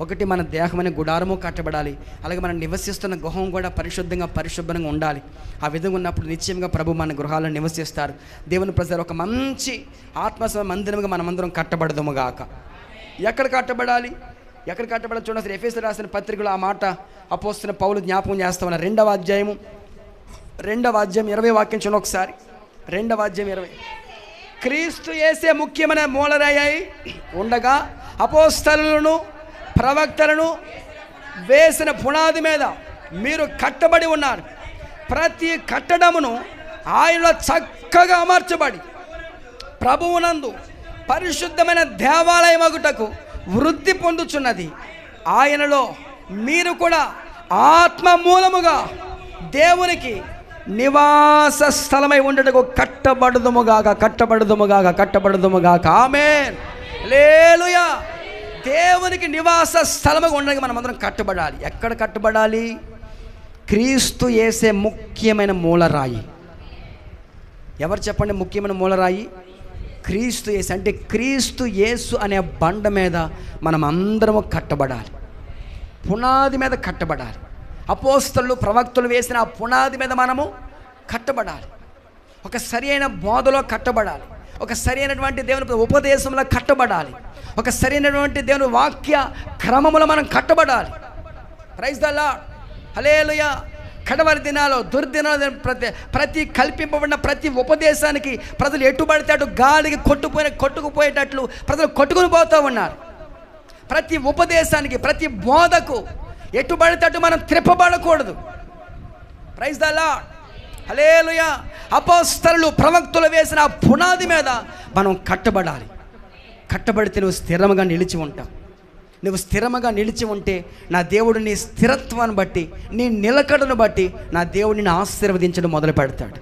ఒకటి, మన దేహమనే గుడారము కట్టబడాలి. అలాగే మనం నివసిస్తున్న గృహం కూడా పరిశుభ్రంగా ఉండాలి. ఆ విధంగా ఉన్నప్పుడు నిశ్చయంగా ప్రభు మన గృహాలను నివసిస్తారు. దేవుని ప్రజలు ఒక మంచి ఆత్మ మందిరముగా మనమందరం కట్టబడదుముగాక. ఎక్కడ కట్టబడాలి? చూడండి, ఎఫెసీయులకు రాసిన పత్రికలో ఆ మాట అపోస్తలుడైన పౌలు జ్ఞాపకం చేస్తా ఉన్నారు. 2వ అధ్యాయం 20 వాక్యం చూడండి ఒకసారి. 2వ అధ్యాయం 20. క్రీస్తు యేసే ముఖ్యమైన మూలరాయి ఉండగా అపోస్తలులను ప్రవక్తలను వేసిన పునాది మీద మీరు కట్టబడి ఉన్నారు. ప్రతి కట్టడమును ఆయనలో చక్కగా అమర్చబడి ప్రభువునందు పరిశుద్ధమైన దేవాలయమగుటకు వృద్ధి పొందుచున్నది. ఆయనలో మీరు కూడా ఆత్మ మూలముగా దేవునికి నివాస స్థలమై ఉండటకు కట్టబడుదుముగాక. ఆమేన్. హల్లెలూయా. దేవునికి నివాస స్థలముగా ఉండడానికి మనం అందరం కట్టబడాలి. ఎక్కడ కట్టబడాలి? క్రీస్తు యేసే ముఖ్యమైన మూలరాయి. ఎవరు చెప్పండి ముఖ్యమైన మూలరాయి? క్రీస్తు యేసు. అంటే క్రీస్తు యేసు అనే బండ మీద మనం అందరము కట్టబడాలి. పునాది మీద కట్టబడాలి. అపోస్తలులు ప్రవక్తలు వేసిన ఆ పునాది మీద మనము కట్టబడాలి. ఒక సరి అయిన బోధలో కట్టబడాలి. ఒక సరి అయినటువంటి దేవుని ఉపదేశంలో కట్టబడాలి. ఒక సరైనటువంటి దేవుని వాక్య క్రమములో మనం కట్టబడాలి. Praise the Lord. హల్లెలూయా. కడవరి దినాలు దుర్దినాలు ప్రతి కల్పింపబడిన ప్రతి ఉపదేశానికి ప్రజలు ఎటుబడితే అటు గాలికి కొట్టుకుపోయేటట్లు ప్రజలు కొట్టుకుని పోతూ ఉన్నారు. ప్రతి ఉపదేశానికి ప్రతి బోధకు ఎటుబడితే అటు మనం త్రిప్పబడకూడదు. Praise the Lord. హల్లెలూయా. అపోస్తలులు ప్రవక్తలు వేసిన ఆ పునాది మీద మనం కట్టబడాలి. కట్టబడితే నువ్వు స్థిరముగా నిలిచి ఉంటావు. నువ్వు స్థిరముగా నిలిచి ఉంటే నా దేవుడు నీ స్థిరత్వాన్ని బట్టి, నీ నిలకడను బట్టి నా దేవుడు నిన్ను ఆశీర్వదించడం మొదలు పెడతాడు.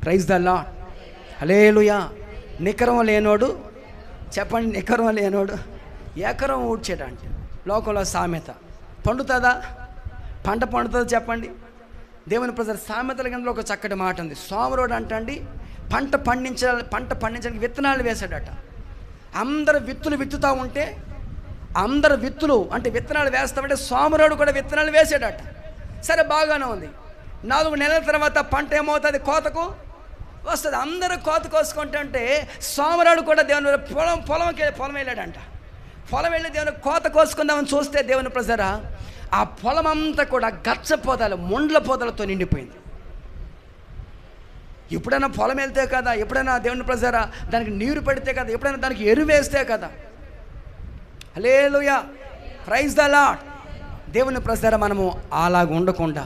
Praise the Lord. హల్లెలూయా. నికరం లేనోడు చెప్పండి, నికరం లేనోడు ఎకరం ఊడ్చేటంట. లోకంలో సామెత పండుతుందా? పంట పండుతుందా చెప్పండి. దేవుని ప్రజలు సామెతల కిందలో ఒక చక్కటి మాట ఉంది. సోమరోడు అంటండి పంట పండించడానికి విత్తనాలు వేశాడట. అందరు విత్తుతూ ఉంటే అందరు విత్తనాలు వేస్తామంటే సోమరోడు కూడా విత్తనాలు వేసాడట. సరే, బాగానే ఉంది. 4 నెలల తర్వాత పంట ఏమవుతుంది? కోతకు వస్తుంది. అందరూ కోత కోసుకుంటుంటే సోమరోడు కూడా దేవుని పొలం వెళ్ళాడంట. పొలం వెళ్ళి దేవుని కోత కోసుకుందామని చూస్తే దేవుని ప్రజరా ఆ పొలం అంతా కూడా గచ్చ పొదలు, ముండ్ల పొదలతో నిండిపోయింది. ఎప్పుడైనా పొలం వెళ్తే కదా, ఎప్పుడైనా దేవుని ప్రజరా దానికి నీరు పెడితే కదా, ఎప్పుడైనా దానికి ఎరువు వేస్తే కదా. హల్లెలూయా. Praise the Lord. దేవుని ప్రజరా మనము అలాగ ఉండకుండా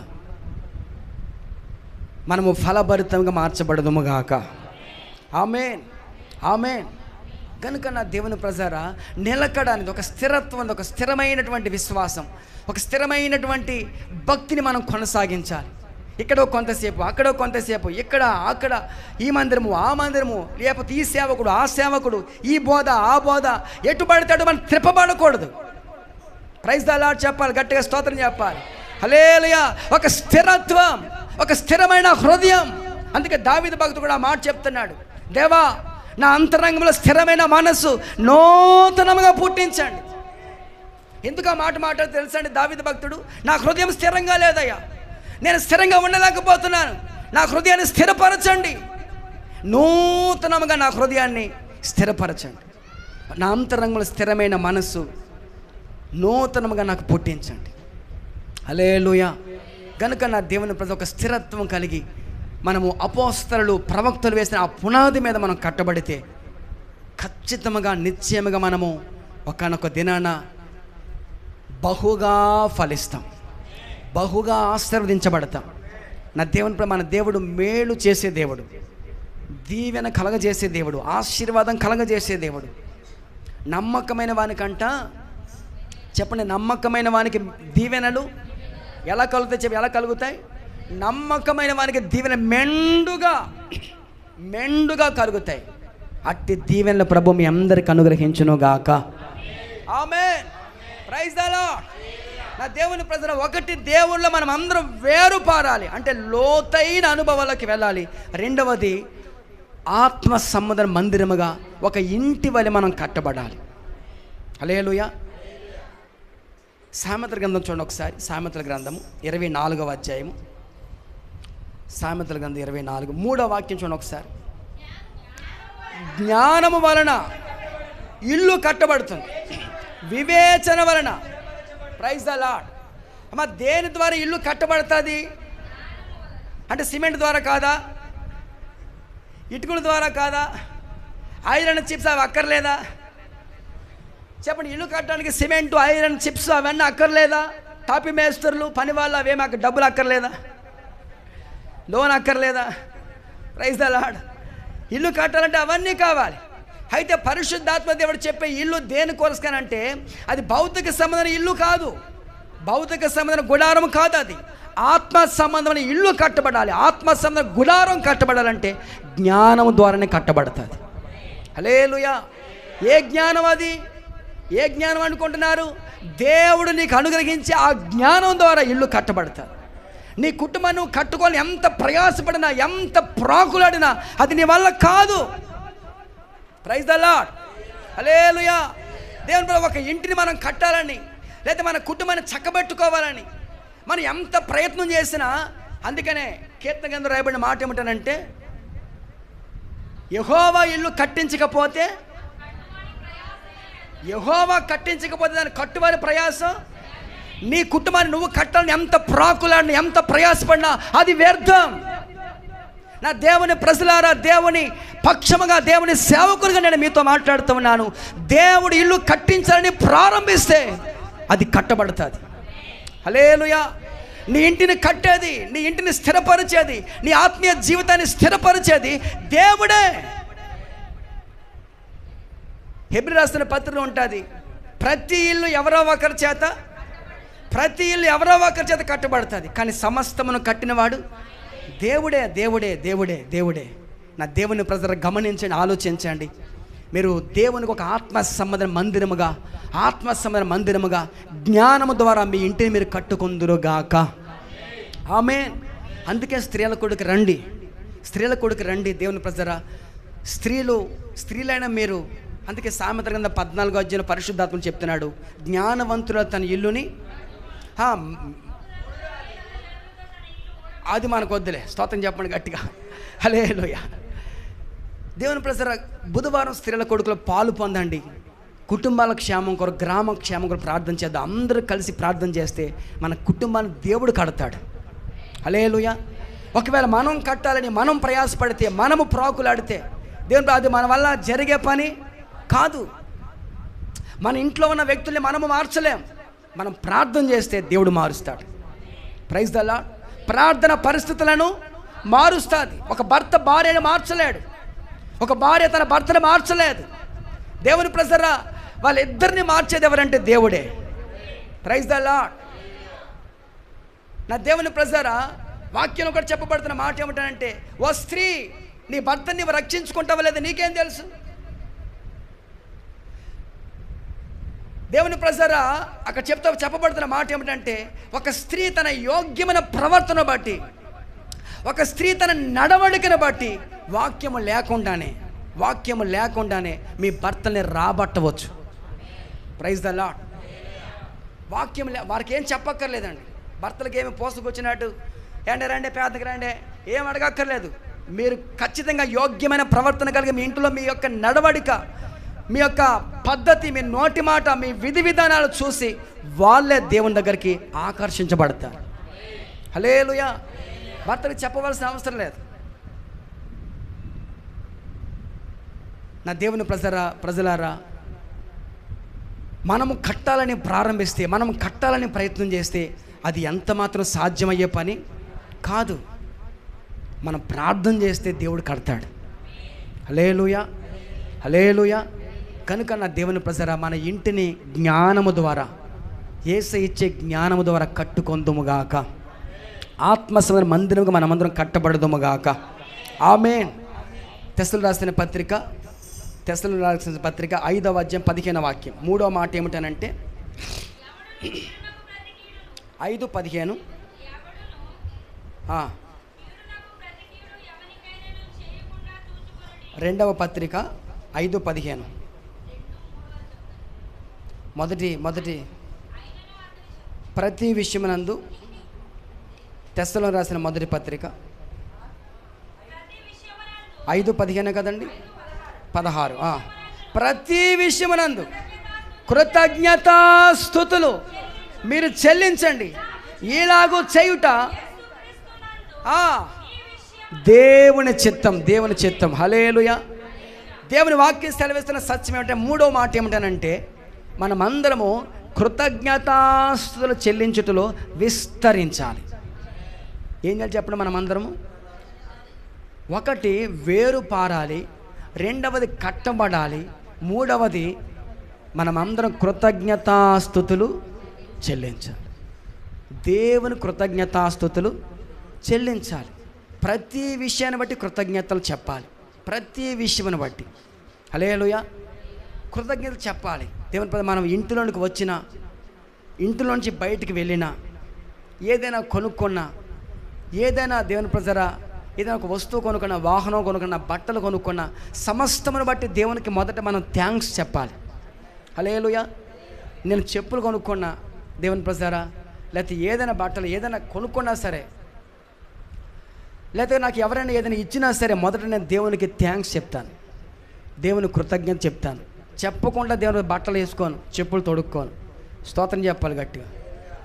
మనము ఫలభరితంగా మార్చబడదుముగాక. ఆమేన్. ఆమేన్. కనుక నా దేవుని ప్రజరా నిలకడానికి ఒక స్థిరత్వం, ఒక స్థిరమైనటువంటి విశ్వాసం, ఒక స్థిరమైనటువంటి భక్తిని మనం కొనసాగించాలి. ఇక్కడో కొంతసేపు, అక్కడో కొంతసేపు, ఇక్కడ అక్కడ, ఈ మందిరము ఆ మందిరము, లేకపోతే ఈ సేవకుడు ఆ సేవకుడు, ఈ బోధ ఆ బోధ, ఎటు పడితే మనం త్రిప్పబడకూడదు. ప్రైజ్ ద లార్డ్ చెప్పాలి, గట్టిగా స్తోత్రం చెప్పాలి. హల్లెలూయా. ఒక స్థిరత్వం, ఒక స్థిరమైన హృదయం. అందుకే దావీదు భక్తుడు కూడా ఆ మాట చెప్తున్నాడు. దేవా, నా అంతరంగంలో స్థిరమైన మనస్సు నూతనముగా పుట్టించండి. ఎందుకు ఆ మాట మాట్లాడి తెలుసండి దావీదు భక్తుడు? నా హృదయం స్థిరంగా లేదయ్యా, నేను స్థిరంగా ఉండలేకపోతున్నాను, నా హృదయాన్ని స్థిరపరచండి, నూతనముగా నా హృదయాన్ని స్థిరపరచండి, నా అంతరంగంలో స్థిరమైన మనస్సు నూతనముగా నాకు పుట్టించండి. హల్లెలూయా. కనుక నా దేవుని ప్రతి ఒక స్థిరత్వం కలిగి మనము అపోస్తలులు ప్రవక్తలు వేసిన ఆ పునాది మీద మనం కట్టబడితే ఖచ్చితంగా నిశ్చయముగా మనము ఒకానొక దినాన బహుగా ఫలిస్తాం, బహుగా ఆశీర్వదించబడతాం. నా దేవుని మన దేవుడు మేలు చేసే దేవుడు, దీవెన కలగజేసే దేవుడు, ఆశీర్వాదం కలగజేసే దేవుడు. నమ్మకమైన వానికంట చెప్పండి, నమ్మకమైన వానికి దీవెనలు ఎలా కలుగుతాయి? చెప్పి ఎలా కలుగుతాయి? నమ్మకమైన వానికి దీవెన మెండుగా కలుగుతాయి. అట్టి దీవెనల ప్రభు మీ అందరికి అనుగ్రహించును గాక. ఆమేన్. Praise the Lord. నా దేవుని ప్రజల ఒకటి, దేవుళ్ళో మనం అందరం వేరుపారాలి అంటే లోతైన అనుభవాలకి వెళ్ళాలి. రెండవది ఆత్మ సంబంధ మందిరముగా ఒక ఇంటి వలె మనం కట్టబడాలి. హల్లెలూయా. సామెతల గ్రంథం చూడండి ఒకసారి. సామెతల గ్రంథము 24వ అధ్యాయము. సామెతల గ్రంథం 24 3వ వాక్యం చూడండి ఒకసారి. జ్ఞానము వలన ఇల్లు కట్టబడుతుంది, వివేచన వలన. Praise the Lord. అమ్మ, దేని ద్వారా ఇల్లు కట్టబడుతుంది అంటే సిమెంట్ ద్వారా కాదా, ఇటుకల ద్వారా కాదా, ఐరన్ చిప్స్ అవి అక్కర్లేదా? చెప్పండి. ఇల్లు కట్టడానికి సిమెంటు, ఐరన్ చిప్స్ అవన్నీ అక్కర్లేదా? టాపీ మేస్టర్లు, పని వాళ్ళు అవేమి అక్కడ డబ్బులు అక్కర్లేదా? లోన్ అక్కర్లేదా? Praise the Lord. ఇల్లు కట్టాలంటే అవన్నీ కావాలి. అయితే పరిశుద్ధాత్మ దేవుడు చెప్పే ఇల్లు దేని కోసకనంటే అది భౌతిక సంబంధమైన ఇల్లు కాదు, భౌతిక సంబంధమైన గుడారం కాదు, అది ఆత్మ సంబంధమైన ఇల్లు కట్టబడాలి. ఆత్మ సంబంధ గుడారం కట్టబడాలంటే జ్ఞానం ద్వారానే కట్టబడుతుంది. హల్లెలూయా. ఏ జ్ఞానం అది? ఏ జ్ఞానం అనుకుంటున్నారు? దేవుడు నీకు అనుగ్రహించి ఆ జ్ఞానం ద్వారా ఇల్లు కట్టబడుతుంది. నీ కుటుంబాన్ని నువ్వు కట్టుకొని ఎంత ప్రయాసపడినా, ఎంత ప్రాకులాడినా అది నీ వల్ల కాదు. Praise the Lord. హల్లెలూయా. దేవుని ఒక ఇంటిని మనం కట్టాలని, లేదా మన కుటుంబాన్ని చక్కబెట్టుకోవాలని మనం ఎంత ప్రయత్నం చేసినా, అందుకనే కీర్తన గ్రంథంలో రాయబడిన మాట ఏమిటనంటే, యెహోవా ఇల్లు కట్టించకపోతే, యెహోవా కట్టించకపోతే దాన్ని కట్టువారి ప్రయాసం. నీ కుటుంబాన్ని నువ్వు కట్టాలని ఎంత ప్రాకులాడినా, ఎంత ప్రయాసపడినా అది వ్యర్థం. నా దేవుని ప్రజలారా, దేవుని పక్షముగా, దేవుని సేవకులుగా నేను మీతో మాట్లాడుతూ ఉన్నాను. దేవుడు ఇల్లు కట్టించాలని ప్రారంభిస్తే అది కట్టబడుతుంది. హల్లెలూయా. నీ ఇంటిని కట్టేది, నీ ఇంటిని స్థిరపరిచేది, నీ ఆత్మీయ జీవితాన్ని స్థిరపరిచేది దేవుడే. హెబ్రీ రాసిన పత్రికలో ఉంటుంది, ప్రతి ఇల్లు ఎవరో ఒకరి చేత, ప్రతి ఇల్లు ఎవరో ఒకరి చేత కట్టబడుతుంది, కానీ సమస్తమును కట్టినవాడు దేవుడే. దేవుడే దేవుడే దేవుడే. నా దేవుని ప్రజలు గమనించండి, ఆలోచించండి. మీరు దేవునికి ఒక ఆత్మ సంబంధ మందిరముగా, ఆత్మ సంబంధ మందిరముగా జ్ఞానము ద్వారా మీ ఇంటిని మీరు కట్టుకుందురుగాక. ఆమేన్. అందుకే స్త్రీల కొడుకు రండి, స్త్రీల కొడుకు రండి. దేవుని ప్రజరా, స్త్రీలైన మీరు, అందుకే సామెతల గ్రంథం 14వ అధ్యాయంలో పరిశుద్ధాత్మ చెప్తున్నాడు, జ్ఞానవంతుల తన ఇల్లుని, అది మనకు వద్దులే, స్తోత్రం చెప్పండి గట్టిగా. హల్లెలూయా. దేవుని ప్రజల బుధవారం స్త్రీల కొడుకులో పాలు పొందండి. కుటుంబాల క్షేమం కొరకు, గ్రామ క్షేమం కొరకు ప్రార్థన చేద్దాం. అందరూ కలిసి ప్రార్థన చేస్తే మన కుటుంబాన్ని దేవుడు కడతాడు. హల్లెలూయా. ఒకవేళ మనం కట్టాలని మనం ప్రయాసపడితే, మనము ప్రాకులాడితే, దేవుని అది మన వల్ల జరిగే పని కాదు. మన ఇంట్లో ఉన్న వ్యక్తుల్ని మనము మార్చలేం. మనం ప్రార్థన చేస్తే దేవుడు మారుస్తాడు. Praise the Lord. ప్రార్థన పరిస్థితులను మారుస్తుంది. ఒక భర్త భార్యను మార్చలేడు, ఒక భార్య తన భర్తను మార్చలేదు. దేవుని ప్రజరా, వాళ్ళిద్దరిని మార్చేది ఎవరంటే దేవుడే. Praise the Lord. నా దేవుని ప్రజరా, వాక్యం ఒకటి చెప్పబడుతున్న మాట ఏమిటంటే, ఓ స్త్రీ, నీ భర్తని నీవు రక్షించుకుంటావా లేదా నీకేం తెలుసు? దేవుని ప్రజరా, అక్కడ చెప్పబడుతున్న మాట ఏమిటంటే, ఒక స్త్రీ తన యోగ్యమైన ప్రవర్తన బట్టి, ఒక స్త్రీ తన నడవడికను బట్టి వాక్యము లేకుండానే మీ భర్తని రాబట్టవచ్చు. Praise the Lord. వాక్యం వారికి ఏం చెప్పక్కర్లేదండి. భర్తలకు ఏమి పోసుకొచ్చినట్టు ఏంటి రండి, పేదకి రండి, ఏం అడగక్కర్లేదు. మీరు ఖచ్చితంగా యోగ్యమైన ప్రవర్తన కలిగి మీ ఇంట్లో మీ యొక్క నడవడిక, మీ యొక్క పద్ధతి, మీ నోటి మాట, మీ విధి విధానాలు చూసి వాళ్ళే దేవుని దగ్గరికి ఆకర్షించబడతారు. హల్లెలూయా. భర్తకి చెప్పవలసిన అవసరం లేదు. నా దేవుని ప్రజలారా, మనము కట్టాలని ప్రారంభిస్తే, మనం కట్టాలని ప్రయత్నం చేస్తే అది ఎంత మాత్రం సాధ్యమయ్యే పని కాదు. మనం ప్రార్థన చేస్తే దేవుడు కడతాడు. హల్లెలూయా, హల్లెలూయా. కనుక నా దేవుని ప్రజరా, మన ఇంటిని జ్ఞానము ద్వారా, యేసయ్య ఇచ్చే జ్ఞానము ద్వారా కట్టుకొందుముగాక. ఆత్మసమైన మందిరముగా మనమందరం కట్టబడదుముగాక. ఆమేన్. తెస్సలోనికీయులకు రాసిన పత్రిక 5వ అధ్యాయం 15వ వాక్యం 3వ మాట ఏమిటనంటే, 5:15. రెండవ పత్రిక 5:15. మొదటి ప్రతి విషయమునందు తెస్సలోనికి రాసిన మొదటి పత్రిక 5:15 కదండి, 16. ప్రతి విషయమునందు కృతజ్ఞతాస్తుతులు మీరు చెల్లించండి, ఇలాగూ చేయుట దేవుని చిత్తం. హల్లెలూయా. దేవుని వాక్యం సెలవిస్తున్న సత్యం ఏమిటంటే, మూడో మాట ఏమిటనంటే, మనమందరము కృతజ్ఞతాస్తుతులు చెల్లించుటలో విస్తరించాలి. ఏం చేయాలి చెప్పండి? మనమందరము ఒకటి వేరు పారాలి, రెండవది కట్టబడాలి, మూడవది మనమందరం కృతజ్ఞతాస్తుతులు చెల్లించాలి. దేవుని కృతజ్ఞతాస్తుతులు చెల్లించాలి. ప్రతి విషయాన్ని బట్టి కృతజ్ఞతలు చెప్పాలి. ప్రతి విషయమును బట్టి హల్లెలూయా కృతజ్ఞతలు చెప్పాలి. దేవుని మనం ఇంటిలోనికి వచ్చినా, ఇంటిలోంచి బయటికి వెళ్ళినా, ఏదైనా కొనుక్కున్నా, ఏదైనా దేవుని ప్రజరా ఏదైనా ఒక వస్తువు కొనుక్కున్నా, వాహనం కొనుక్కున్నా, బట్టలు కొనుక్కున్నా, సమస్తమును బట్టి దేవునికి మొదట మనం థ్యాంక్స్ చెప్పాలి. హల్లెలూయా. నేను చెప్పులు కొనుక్కున్నా దేవుని ప్రజరా, లేకపోతే ఏదైనా బట్టలు ఏదైనా కొనుక్కున్నా సరే, లేకపోతే నాకు ఎవరైనా ఏదైనా ఇచ్చినా సరే, మొదట నేను దేవునికి థ్యాంక్స్ చెప్తాను, దేవుని కృతజ్ఞత చెప్తాను. చెప్పకుండా దేవుని బట్టలు వేసుకోను, చెప్పులు తొడుక్కోను, స్తోత్రం చెప్పాలి గట్టిగా.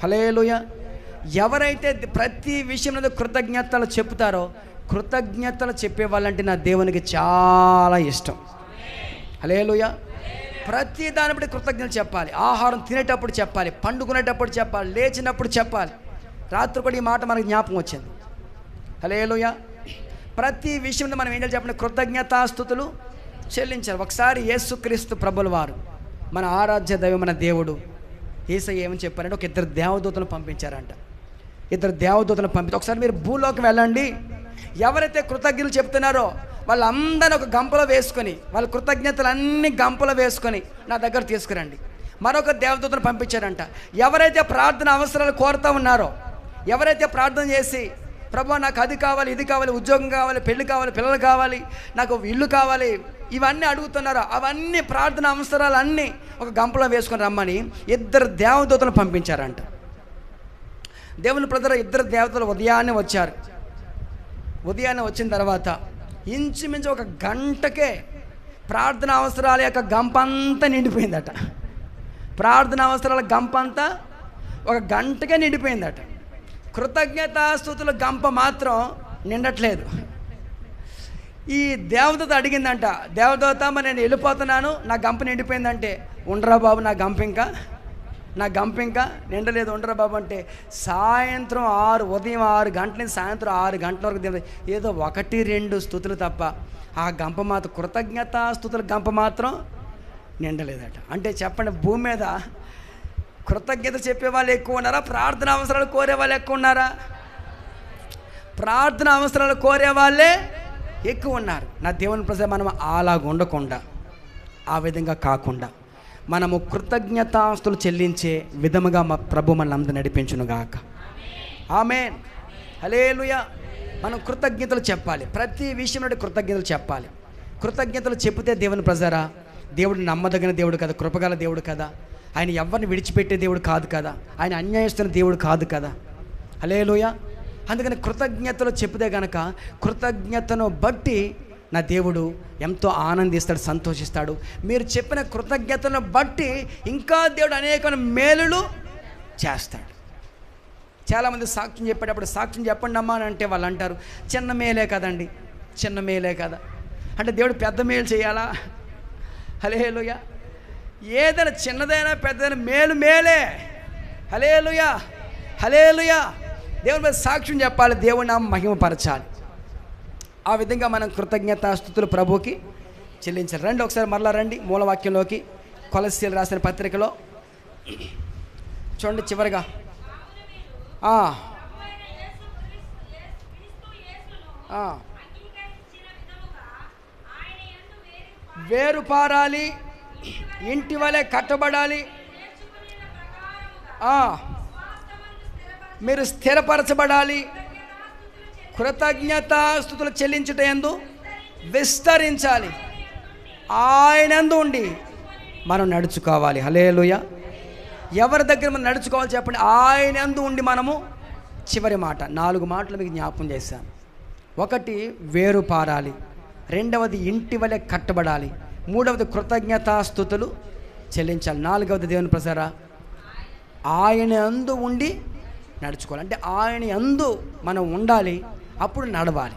హల్లెలూయా. ఎవరైతే ప్రతి విషయంలో కృతజ్ఞతలు చెప్తారో, కృతజ్ఞతలు చెప్పే వాళ్ళంటే నా దేవునికి చాలా ఇష్టం. హల్లెలూయా. ప్రతి దాని బట్టి కృతజ్ఞతలు చెప్పాలి. ఆహారం తినేటప్పుడు చెప్పాలి, పండుకునేటప్పుడు చెప్పాలి, లేచినప్పుడు చెప్పాలి. రాత్రి కూడా ఈ మాట మనకు జ్ఞాపకం వచ్చింది. హల్లెలూయా. ప్రతి విషయంలో మనం ఏం చేయాలి చెప్పండి? కృతజ్ఞతాస్తుతులు చెల్లించాలి. ఒకసారి యేసుక్రీస్తు ప్రభుల వారు, మన ఆరాధ్య దైవం, మన దేవుడు యేసయ్య ఏమని చెప్పారంటే, ఒక 2 దేవదూతలను పంపించారంట. 2 దేవదూతలను పంపించి, ఒకసారి మీరు భూలోకి వెళ్ళండి, ఎవరైతే కృతజ్ఞతలు చెప్తున్నారో వాళ్ళందరినీ ఒక గంపలో వేసుకొని, వాళ్ళ కృతజ్ఞతలు అన్ని గంపలో వేసుకొని నా దగ్గర తీసుకురండి. మరొక దేవదూతను పంపించారంట. ఎవరైతే ప్రార్థన అవసరాలు కోరుతూ ఉన్నారో, ఎవరైతే ప్రార్థన చేసి ప్రభువా నాకు అది కావాలి, ఇది కావాలి, ఉద్యోగం కావాలి, పెళ్లి కావాలి, పిల్లలు కావాలి, నాకు ఇల్లు కావాలి, ఇవన్నీ అడుగుతున్నారో అవన్నీ ప్రార్థన అవసరాలు అన్నీ ఒక గంపలో వేసుకొని రమ్మని 2 దేవదూతలు పంపించారంట. దేవుని ప్రజలు 2 దేవతలు ఉదయాన్నే వచ్చారు. ఉదయాన్నే వచ్చిన తర్వాత ఇంచుమించు 1 గంటకే ప్రార్థన అవసరాల యొక్క గంప అంతా నిండిపోయిందట. ప్రార్థన అవసరాల గంప అంతా 1 గంటకే నిండిపోయిందట. కృతజ్ఞతాస్తుతుల గంప మాత్రం నిండట్లేదు. ఈ దేవదూత అడిగిందంట, దేవదూత మరి నేను వెళ్ళిపోతున్నాను, నా గంప నిండిపోయిందంటే, ఉండరా బాబు నా గంప ఇంకా నిండలేదు, ఉండరా బాబు అంటే, సాయంత్రం ఉదయం 6 గంటల నుంచి సాయంత్రం 6 గంటల వరకు ఏదో 1-2 స్తుతులు తప్ప ఆ గంప మాత్రం, కృతజ్ఞతాస్తుతుల గంప మాత్రం నిండలేదట. అంటే చెప్పండి, భూమి మీద కృతజ్ఞత చెప్పే వాళ్ళు ఎక్కువ ఉన్నారా, ప్రార్థన అవసరాలు కోరే వాళ్ళు ఎక్కువ ఉన్నారా? ప్రార్థన అవసరాలు కోరే వాళ్ళే ఎక్కువ ఉన్నారు. నా దేవుని ప్రజలు మనం అలాగ ఉండకుండా, ఆ విధంగా కాకుండా మనము కృతజ్ఞతాస్తులు చెల్లించే విధముగా మా ప్రభు మన అందరూ నడిపించునుగాక. ఆమేన్. హల్లెలూయా. మనం కృతజ్ఞతలు చెప్పాలి. ప్రతి విషయంలో కృతజ్ఞతలు చెప్పాలి. కృతజ్ఞతలు చెప్తే దేవుని ప్రజరా, దేవుడు నమ్మదగిన దేవుడు కదా, కృపగల దేవుడు కదా, ఆయన ఎవరిని విడిచిపెట్టే దేవుడు కాదు కదా, ఆయన అన్యాయస్తున్న దేవుడు కాదు కదా. హల్లెలూయా. అందుకని కృతజ్ఞతలు చెప్తే గనక కృతజ్ఞతను బట్టి నా దేవుడు ఎంతో ఆనందిస్తాడు, సంతోషిస్తాడు. మీరు చెప్పిన కృతజ్ఞతను బట్టి ఇంకా దేవుడు అనేకమైన మేలులు చేస్తాడు. చాలామంది సాక్ష్యం చెప్పేటప్పుడు సాక్ష్యం చెప్పండి అమ్మా అని అంటే వాళ్ళు అంటారు, చిన్న మేలే కదండి, చిన్న మేలే కదా అంటే దేవుడు పెద్ద మేలు చేయాలా? హల్లెలూయా. ఏదైనా చిన్నదైనా పెద్దదైనా మేలు మేలే. హల్లెలూయా. హల్లెలూయా. దేవుని మీద సాక్ష్యం చెప్పాలి, దేవుని నామం మహిమపరచాలి. ఆ విధంగా మనం కృతజ్ఞతాస్తుతులు ప్రభువుకి చెల్లించాలి. రండి ఒకసారి మరలా రండి మూలవాక్యంలోకి. కొలస్సీలు రాసిన పత్రికలో చూడండి చివరిగా వేరు పారాలి, ఇంటి వలె కట్టబడాలి, మీరు స్థిరపరచబడాలి. కృతజ్ఞతాస్తుతులు చెల్లించుట యందు విస్తరించాలి. ఆయనందు ఉండి మనం నడుచుకోవాలి. హల్లెలూయా. ఎవరి దగ్గర మనం నడుచుకోవాలి చెప్పండి? ఆయనందు ఉండి మనము. చివరి మాట, 4 మాటలు మీకు జ్ఞాపకం చేశాను. 1 వేరు పారాలి, 2వది ఇంటి వలె కట్టబడాలి, 3వది కృతజ్ఞతాస్తుతులు చెల్లించాలి, 4వది దేవుని ప్రసారా ఆయన యందు ఉండి నడుచుకోవాలి. అంటే ఆయన యందు మనం ఉండాలి, అప్పుడు నడవాలి.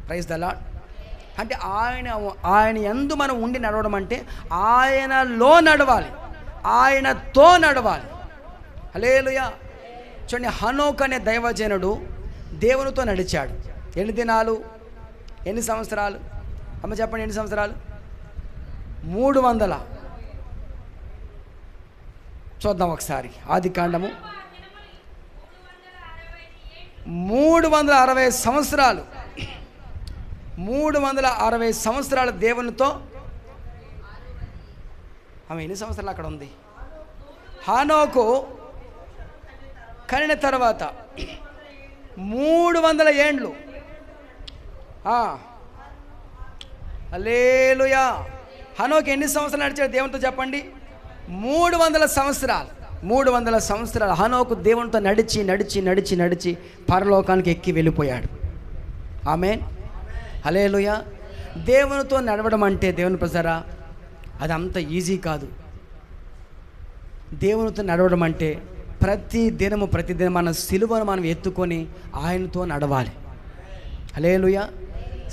Praise the Lord. అంటే ఆయన యందు మనం ఉండి నడవడం అంటే ఆయనలో నడవాలి, ఆయనతో నడవాలి. హల్లెలూయా. చూడండి, హనోక్ అనే దైవజనుడు దేవునితో నడిచాడు. ఎన్ని దినాలు, ఎన్ని సంవత్సరాలు? అమ్మ చెప్పండి, ఎన్ని సంవత్సరాలు? 300. చూద్దాం ఒకసారి. ఆదికాండము 360 సంవత్సరాలు. 360 సంవత్సరాలు దేవునితో. ఆమె ఎన్ని సంవత్సరాలు అక్కడ ఉంది? హనోకు కనిన తర్వాత 300 ఏండ్లు. హల్లెలూయా. హనోకు ఎన్ని సంవత్సరాలు నడిచాడు దేవునితో చెప్పండి? 300 సంవత్సరాలు. 300 సంవత్సరాలు హనోకు దేవునితో నడిచి నడిచి నడిచి నడిచి పరలోకానికి ఎక్కి వెళ్ళిపోయాడు. ఆమేన్. హల్లెలూయా. దేవునితో నడవడం అంటే దేవుని ప్రజరా అది అంత ఈజీ కాదు. దేవునితో నడవడం అంటే ప్రతిదినం మన సిలువను మనం ఎత్తుకొని ఆయనతో నడవాలి. హల్లెలూయా.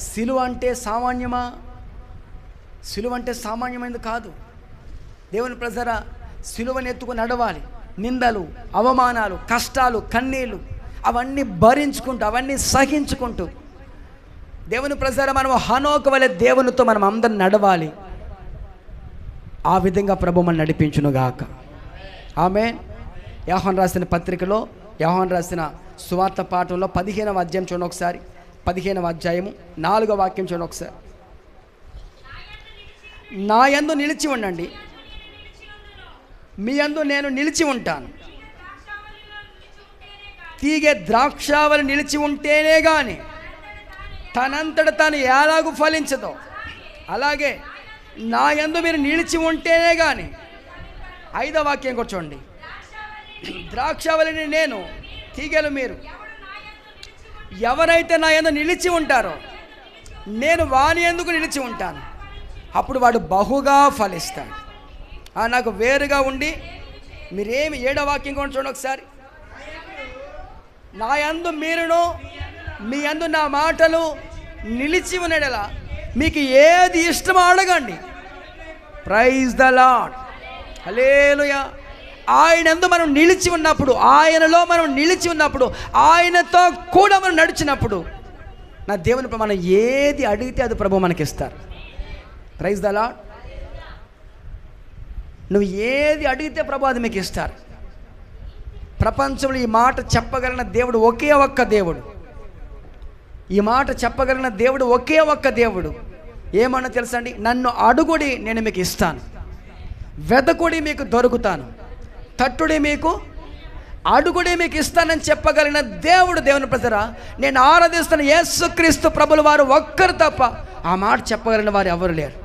సిలువ అంటే సామాన్యమా? సిలువ అంటే సామాన్యమైనది కాదు. దేవుని ప్రజరా సిలువను ఎత్తుకొని నడవాలి. నిందలు, అవమానాలు, కష్టాలు, కన్నీళ్ళు అవన్నీ భరించుకుంటూ, అవన్నీ సహించుకుంటూ దేవుని ప్రజరా మనం హనోకు వలె దేవునితో మనం అందరం నడవాలి. ఆ విధంగా ప్రభు మనం నడిపించునుగాక. ఆమేన్. యోహాను రాసిన పత్రికలో, యోహాను రాసిన సువార్త పాఠంలో 15వ అధ్యాయం చూడండి ఒకసారి. 15వ అధ్యాయము 4వ వాక్యం చూడండి ఒకసారి. నా యందు నిలిచి ఉండండి, మీ యందు నేను నిలిచి ఉంటాను. తీగె ద్రాక్షావళి నిలిచి ఉంటేనే కానీ తనంతట తాను ఎలాగూ ఫలించదో, అలాగే నా యందు మీరు నిలిచి ఉంటేనే కానీ. 5వ వాక్యం కూడా చూడండి. ద్రాక్షావళిని నేను, తీగెలు మీరు. ఎవరైతే నా యందు నిలిచి ఉంటారో నేను వాని యందుకు నిలిచి ఉంటాను, అప్పుడు వాడు బహుగా ఫలిస్తాడు. నాకు వేరుగా ఉండి మీరేమి. 7వ వాక్యం కూడా చూడండి ఒకసారి. నా యందు మీరును, మీ యందు నా మాటలు నిలిచి ఉన్నడలా మీకు ఏది ఇష్టమో అడగండి. Praise the Lord. హల్లెలూయా. ఆయనందు మనం నిలిచి ఉన్నప్పుడు, ఆయనలో మనం నిలిచి ఉన్నప్పుడు, ఆయనతో కూడా మనం నడిచినప్పుడు నా దేవుని మనం ఏది అడిగితే అది ప్రభు మనకిస్తారు. Praise the Lord. నువ్వు ఏది అడిగితే ప్రభు అది మీకు ఇస్తారు. ప్రపంచంలో ఈ మాట చెప్పగలిగిన దేవుడు ఒకే ఒక్క దేవుడు. ఈ మాట చెప్పగలిగిన దేవుడు ఒకే ఒక్క దేవుడు. ఏమన్నా తెలుసా అండి? నన్ను అడుగుడి నేను మీకు ఇస్తాను, వెదకుడి మీకు దొరుకుతాను, తట్టుడి మీకు, అడుగుడి మీకు ఇస్తానని చెప్పగలిగిన దేవుడు. దేవుని ప్రజరా నేను ఆరాధిస్తున్న యేసుక్రీస్తు ప్రభుల వారు ఒక్కరు తప్ప ఆ మాట చెప్పగలిగిన వారు ఎవరు లేరు.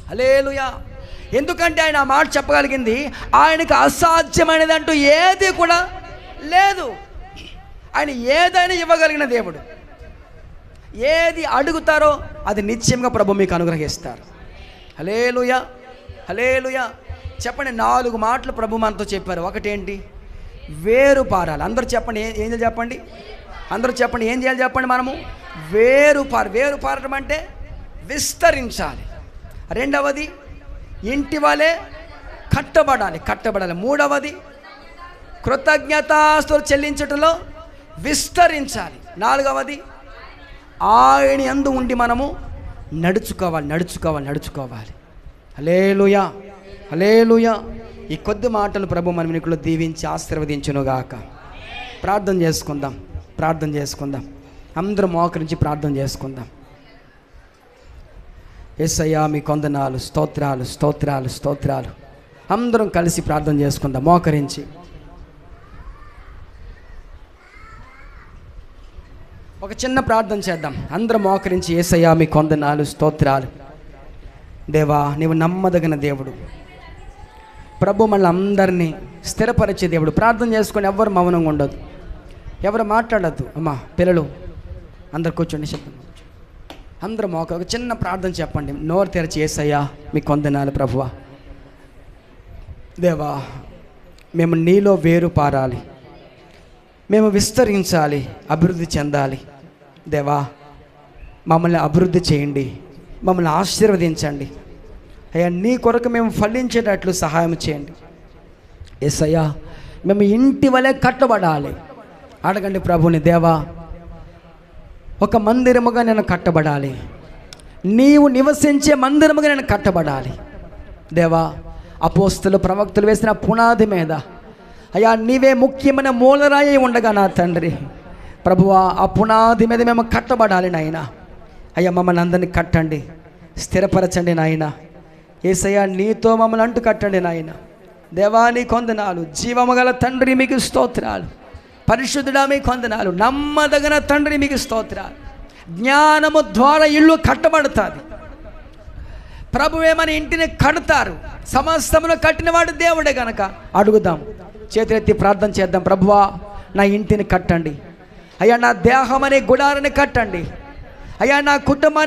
హల్లెలూయా. ఎందుకంటే ఆయన ఆ మాట చెప్పగలిగింది ఆయనకు అసాధ్యమైనది అంటూ ఏది కూడా లేదు. ఆయన ఏదైనా ఇవ్వగలిగిన దేవుడు. ఏది అడుగుతారో అది నిశ్చయంగా ప్రభు మీకు అనుగ్రహిస్తారు. హల్లెలూయా. హల్లెలూయా. చెప్పండి, 4 మాటలు ప్రభు మనతో చెప్పారు. ఒకటేంటి? వేరు పారాలి. అందరూ చెప్పండి, ఏం చేయాలి చెప్పండి? అందరూ చెప్పండి, ఏం చేయాలి చెప్పండి? మనము వేరు పారడం అంటే విస్తరించాలి. 2వది ఇంటి వలె కట్టబడాలి. 3వది కృతజ్ఞతాస్తుతులు చెల్లించటంలో విస్తరించాలి. 4వది ఆయన యందు ఉండి మనము నడుచుకోవాలి. హల్లెలూయా. హల్లెలూయా. ఈ కొద్ది మాటలు ప్రభు మన వెనుకలో దీవించి ఆశీర్వదించునుగాక. ప్రార్థన చేసుకుందాం. అందరం మోకరించి ప్రార్థన చేసుకుందాం. యేసయ్యా మీ కొందనాలు, స్తోత్రాలు. అందరం కలిసి ప్రార్థన చేసుకుందాం మోకరించి. ఒక చిన్న ప్రార్థన చేద్దాం. అందరం మోకరించి, యేసయ్యా మీకు వందనాలు, స్తోత్రాలు. దేవా, నీవు నమ్మదగిన దేవుడు ప్రభు. మళ్ళీ అందరినీ స్థిరపరిచే దేవుడు. ప్రార్థన చేసుకొని ఎవరు మౌనంగా ఉండదు, ఎవరు మాట్లాడద్దు. అమ్మా పిల్లలు అందరు కూర్చోండి, శబ్దం అందరూ ఒక చిన్న ప్రార్థన చెప్పండి. నోరు తెరిచి, యేసయ్యా మీకు వందనాలు ప్రభువా. దేవా, మేము నీలో వేరు పారాలి, మేము విస్తరించాలి, అభివృద్ధి చెందాలి. దేవా, మమ్మల్ని అభివృద్ధి చేయండి, మమ్మల్ని ఆశీర్వదించండి అయ్యా. నీ కొరకు మేము ఫలించేటట్లు సహాయం చేయండి యేసయ్యా. మేము ఇంటి వలె కట్టబడాలి. అడగండి ప్రభుని, దేవా ఒక మందిరముగా నేను కట్టబడాలి, నీవు నివసించే మందిరముగా నేను కట్టబడాలి. దేవా, అపోస్తులు ప్రవక్తలు వేసిన పునాది మీద అయ్యా నీవే ముఖ్యమైన మూలరాయి ఉండగా నా తండ్రి ప్రభువా, ఆ పునాది మీద మేము కట్టబడాలి నాయన. అయ్యా మమ్మల్ని అందరినీ కట్టండి, స్థిరపరచండి నాయన. యేసయ్యా నీతో మమ్మల్ని అంటు కట్టండి నాయన. దేవా నీకు వందనాలు. జీవము గల తండ్రి మీకు స్తోత్రాలు. పరిశుద్ధుడా మీకు వందనాలు. నమ్మదగిన తండ్రి మీకు స్తోత్రాలు. జ్ఞానము ద్వారా ఇల్లు కట్టబడుతుంది. ప్రభువే మన ఇంటిని కడతారు. సమస్తమును కట్టినవాడు దేవుడే గనక అడుగుదాం, చేతులెత్తి ప్రార్థన చేద్దాం. ప్రభువా నా ఇంటిని కట్టండి అయ్యా, నా దేహం అనే గుడారాన్ని కట్టండి అయ్యా, నా కుటుంబాన్ని